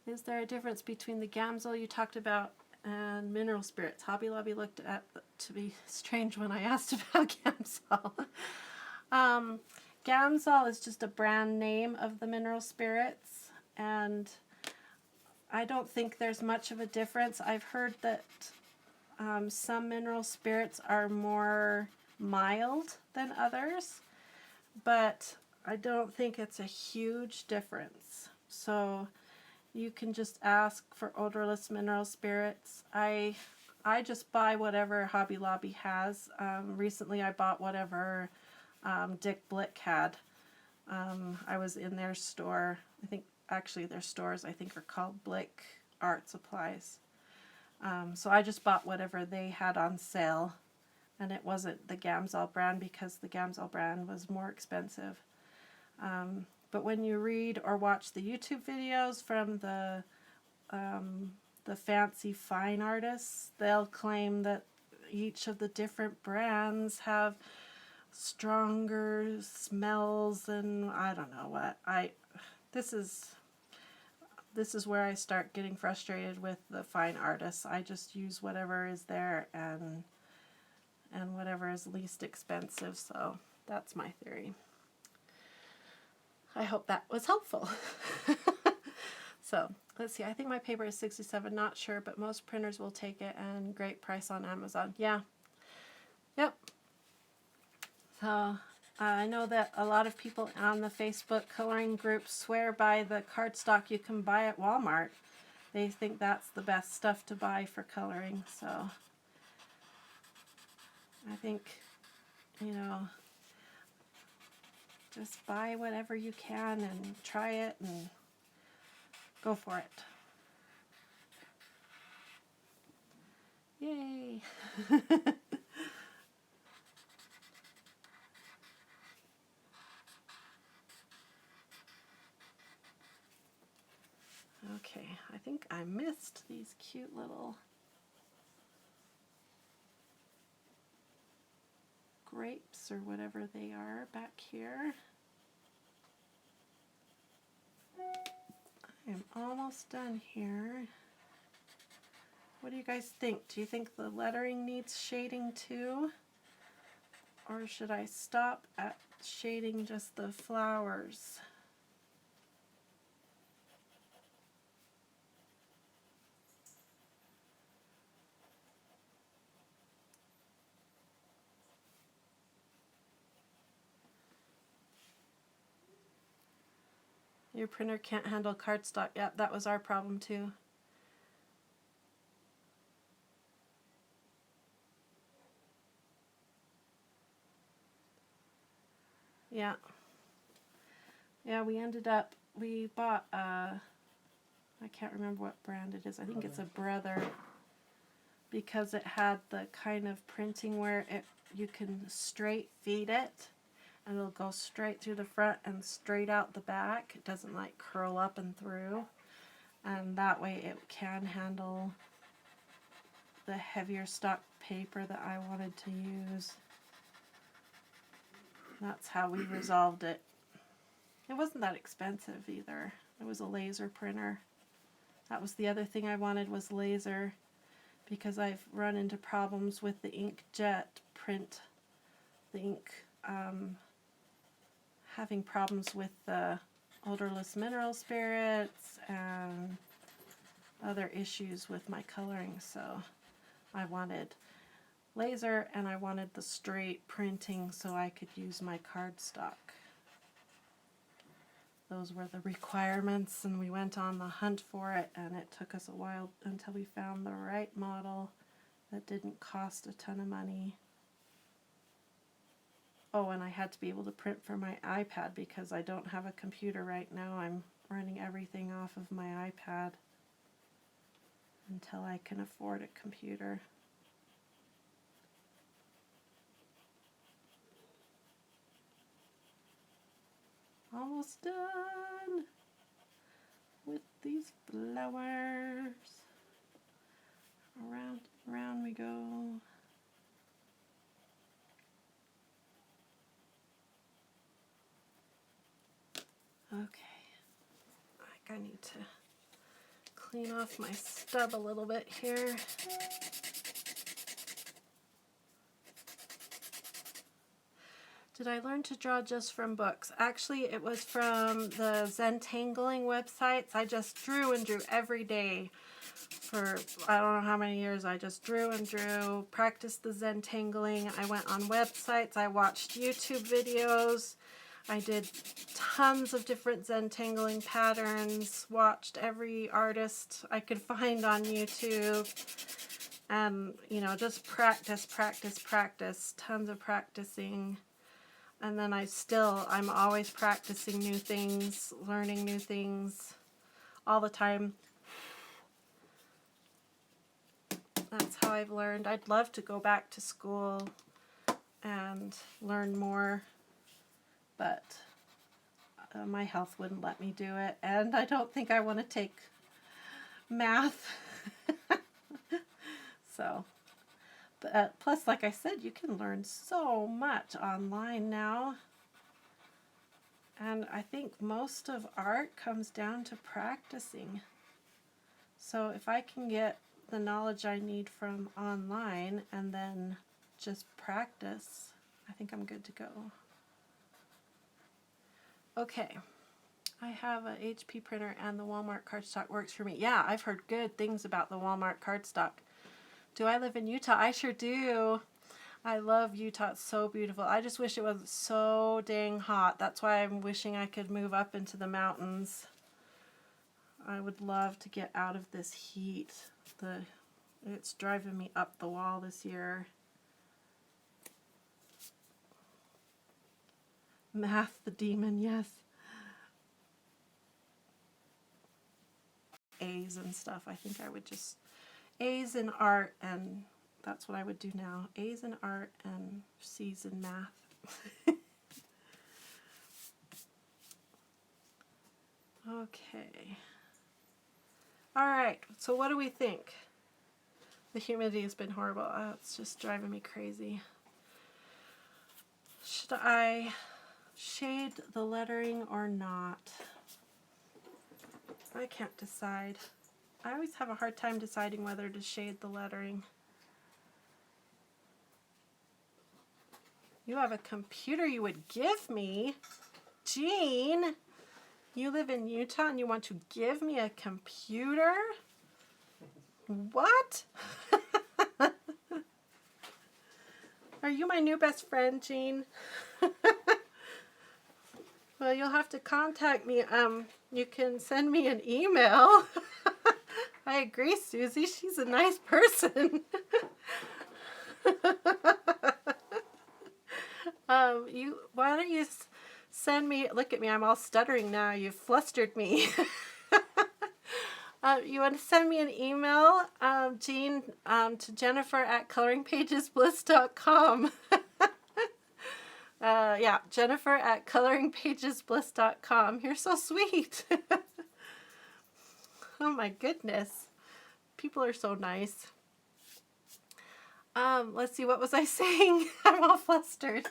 Is there a difference between the Gamsol you talked about and mineral spirits? Hobby Lobby looked at to be strange when I asked about Gamsol. Gamsol is just a brand name of the mineral spirits, and I don't think there's much of a difference. I've heard that some mineral spirits are more mild than others, but I don't think it's a huge difference. So you can just ask for odorless mineral spirits. I just buy whatever Hobby Lobby has. Recently I bought whatever Dick Blick had. I was in their store. I think actually their stores I think are called Blick Art Supplies. So I just bought whatever they had on sale, and it wasn't the Gamsol brand because the Gamsol brand was more expensive. But when you read or watch the YouTube videos from the fancy fine artists, they'll claim that each of the different brands have stronger smells, and I don't know what. This is where I start getting frustrated with the fine artists. I just use whatever is there and whatever is least expensive. So that's my theory. I hope that was helpful. So let's see, I think my paper is 67, not sure, but most printers will take it, and great price on Amazon. Yeah. Yep. So I know that a lot of people on the Facebook coloring group swear by the cardstock you can buy at Walmart. They think that's the best stuff to buy for coloring. So I think, just buy whatever you can and try it and go for it. Yay! Okay. Okay, I think I missed these cute little grapes or whatever they are back here. I am almost done here. What do you guys think? Do you think the lettering needs shading too? Or should I stop at shading just the flowers? Your printer can't handle cardstock. Yeah, that was our problem too. Yeah. Yeah, we bought, I can't remember what brand it is. I think it's a Brother, because it had the kind of printing where you can straight feed it and it'll go straight through the front and straight out the back. It doesn't like curl up and through. And that way it can handle the heavier stock paper that I wanted to use. That's how we resolved it. It wasn't that expensive either. It was a laser printer. That was the other thing I wanted, was laser, because I've run into problems with the inkjet print. The ink having problems with the odorless mineral spirits and other issues with my coloring, so I wanted laser and I wanted the straight printing so I could use my cardstock. Those were the requirements, and we went on the hunt for it, and it took us a while until we found the right model that didn't cost a ton of money. Oh, and I had to be able to print for my iPad because I don't have a computer right now. I'm running everything off of my iPad until I can afford a computer. Almost done with these flowers. Around, around we go. Okay, I need to clean off my stub a little bit here. Did I learn to draw just from books? Actually, it was from the Zentangling websites. I just drew and drew every day for I don't know how many years. I just drew and drew, practiced the Zentangling. I went on websites, I watched YouTube videos, I did tons of different Zentangling patterns, watched every artist I could find on YouTube, and you know, just practice, tons of practicing. And then I'm always practicing new things, learning new things all the time. That's how I've learned. I'd love to go back to school and learn more, but my health wouldn't let me do it, and I don't think I want to take math. So, but plus, like I said, you can learn so much online now, and I think most of art comes down to practicing. So if I can get the knowledge I need from online and then just practice, I think I'm good to go. Okay, I have a HP printer and the Walmart cardstock works for me. Yeah, I've heard good things about the Walmart cardstock. Do I live in Utah? I sure do. I love Utah. It's so beautiful. I just wish it wasn't so dang hot. That's why I'm wishing I could move up into the mountains. I would love to get out of this heat. It's driving me up the wall this year. Math the demon, yes. A's and stuff. I think I would just A's in art, and that's what I would do now. A's in art and C's in math. Okay. All right, so what do we think? The humidity has been horrible. Oh, it's just driving me crazy. Should I shade the lettering or not? I can't decide. I always have a hard time deciding whether to shade the lettering. You have a computer you would give me? Jean, you live in Utah and you want to give me a computer? What? Are you my new best friend, Jean? Well, you'll have to contact me. You can send me an email. I agree, Susie. She's a nice person. Why don't you send me, look at me, I'm all stuttering now. You flustered me. You want to send me an email, Jean, to Jennifer@coloringpagesbliss.com. Yeah, Jennifer@coloringpagesbliss.com. You're so sweet. Oh my goodness. People are so nice. Let's see, what was I saying? I'm all flustered.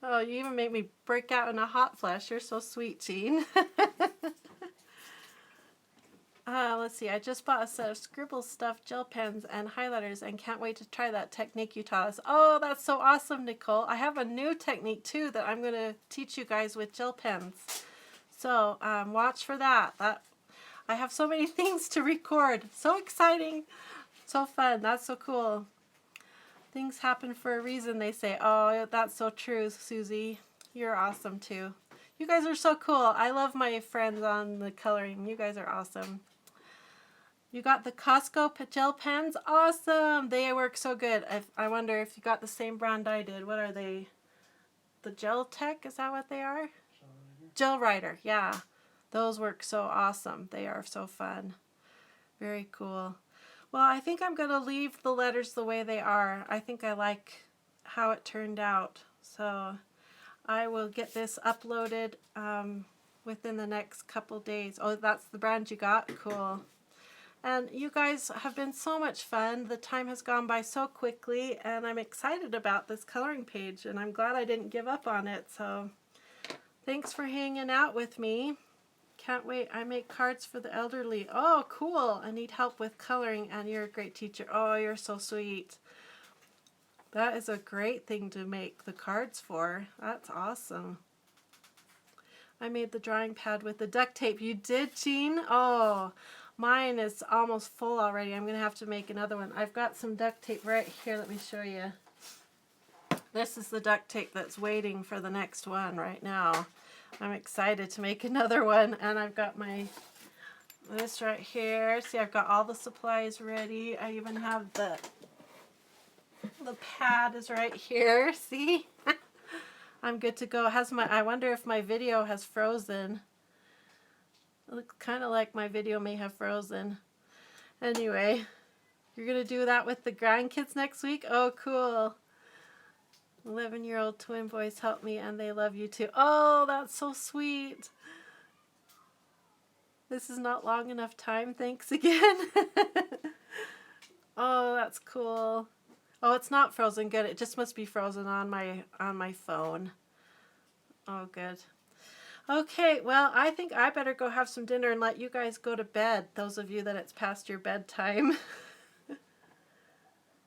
Oh, you even made me break out in a hot flush. You're so sweet, Jean. Let's see, I just bought a set of Scribble Stuff gel pens and highlighters and can't wait to try that technique you taught us. Oh, that's so awesome, Nicole. I have a new technique too that I'm going to teach you guys with gel pens. So watch for that. I have so many things to record. So exciting. So fun. That's so cool. Things happen for a reason, they say. Oh, that's so true, Susie. You're awesome too. You guys are so cool. I love my friends on the coloring. You guys are awesome. You got the Costco gel pens? Awesome! They work so good. I wonder if you got the same brand I did. What are they? The Gel Tech? Is that what they are? Gel Writer, yeah. Those work so awesome. They are so fun. Very cool. Well, I think I'm going to leave the letters the way they are. I think I like how it turned out. So I will get this uploaded within the next couple days. Oh, that's the brand you got? Cool. And you guys have been so much fun. The time has gone by so quickly, and I'm excited about this coloring page, and I'm glad I didn't give up on it. So thanks for hanging out with me. Can't wait. I make cards for the elderly. Oh, cool. I need help with coloring, and you're a great teacher. Oh, you're so sweet. That is a great thing to make the cards for. That's awesome. I made the drawing pad with the duct tape. You did, Jean? Oh, mine is almost full already. I'm going to have to make another one. I've got some duct tape right here. Let me show you. This is the duct tape that's waiting for the next one right now. I'm excited to make another one. And I've got this right here. See, I've got all the supplies ready. I even have the pad is right here. See? I'm good to go. I wonder if my video has frozen. It looks kind of like my video may have frozen. Anyway, you're going to do that with the grandkids next week? Oh, cool. 11-year-old twin boys help me and they love you too. Oh, that's so sweet. This is not long enough time. Thanks again. Oh, that's cool. Oh, it's not frozen. Good. It just must be frozen on my phone. Oh, good. Okay, well, I think I better go have some dinner and let you guys go to bed, those of you that it's past your bedtime.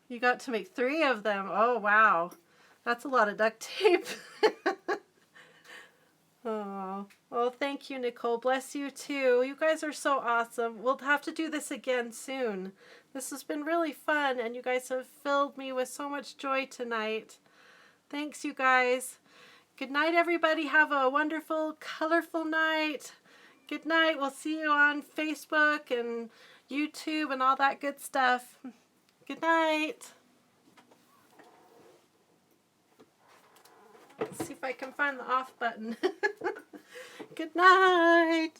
You got to make 3 of them. Oh, wow. That's a lot of duct tape. Oh, well, thank you, Nicole. Bless you, too. You guys are so awesome. We'll have to do this again soon. This has been really fun, and you guys have filled me with so much joy tonight. Thanks, you guys. Good night, everybody. Have a wonderful, colorful night. Good night. We'll see you on Facebook and YouTube and all that good stuff. Good night. Let's see if I can find the off button. Good night.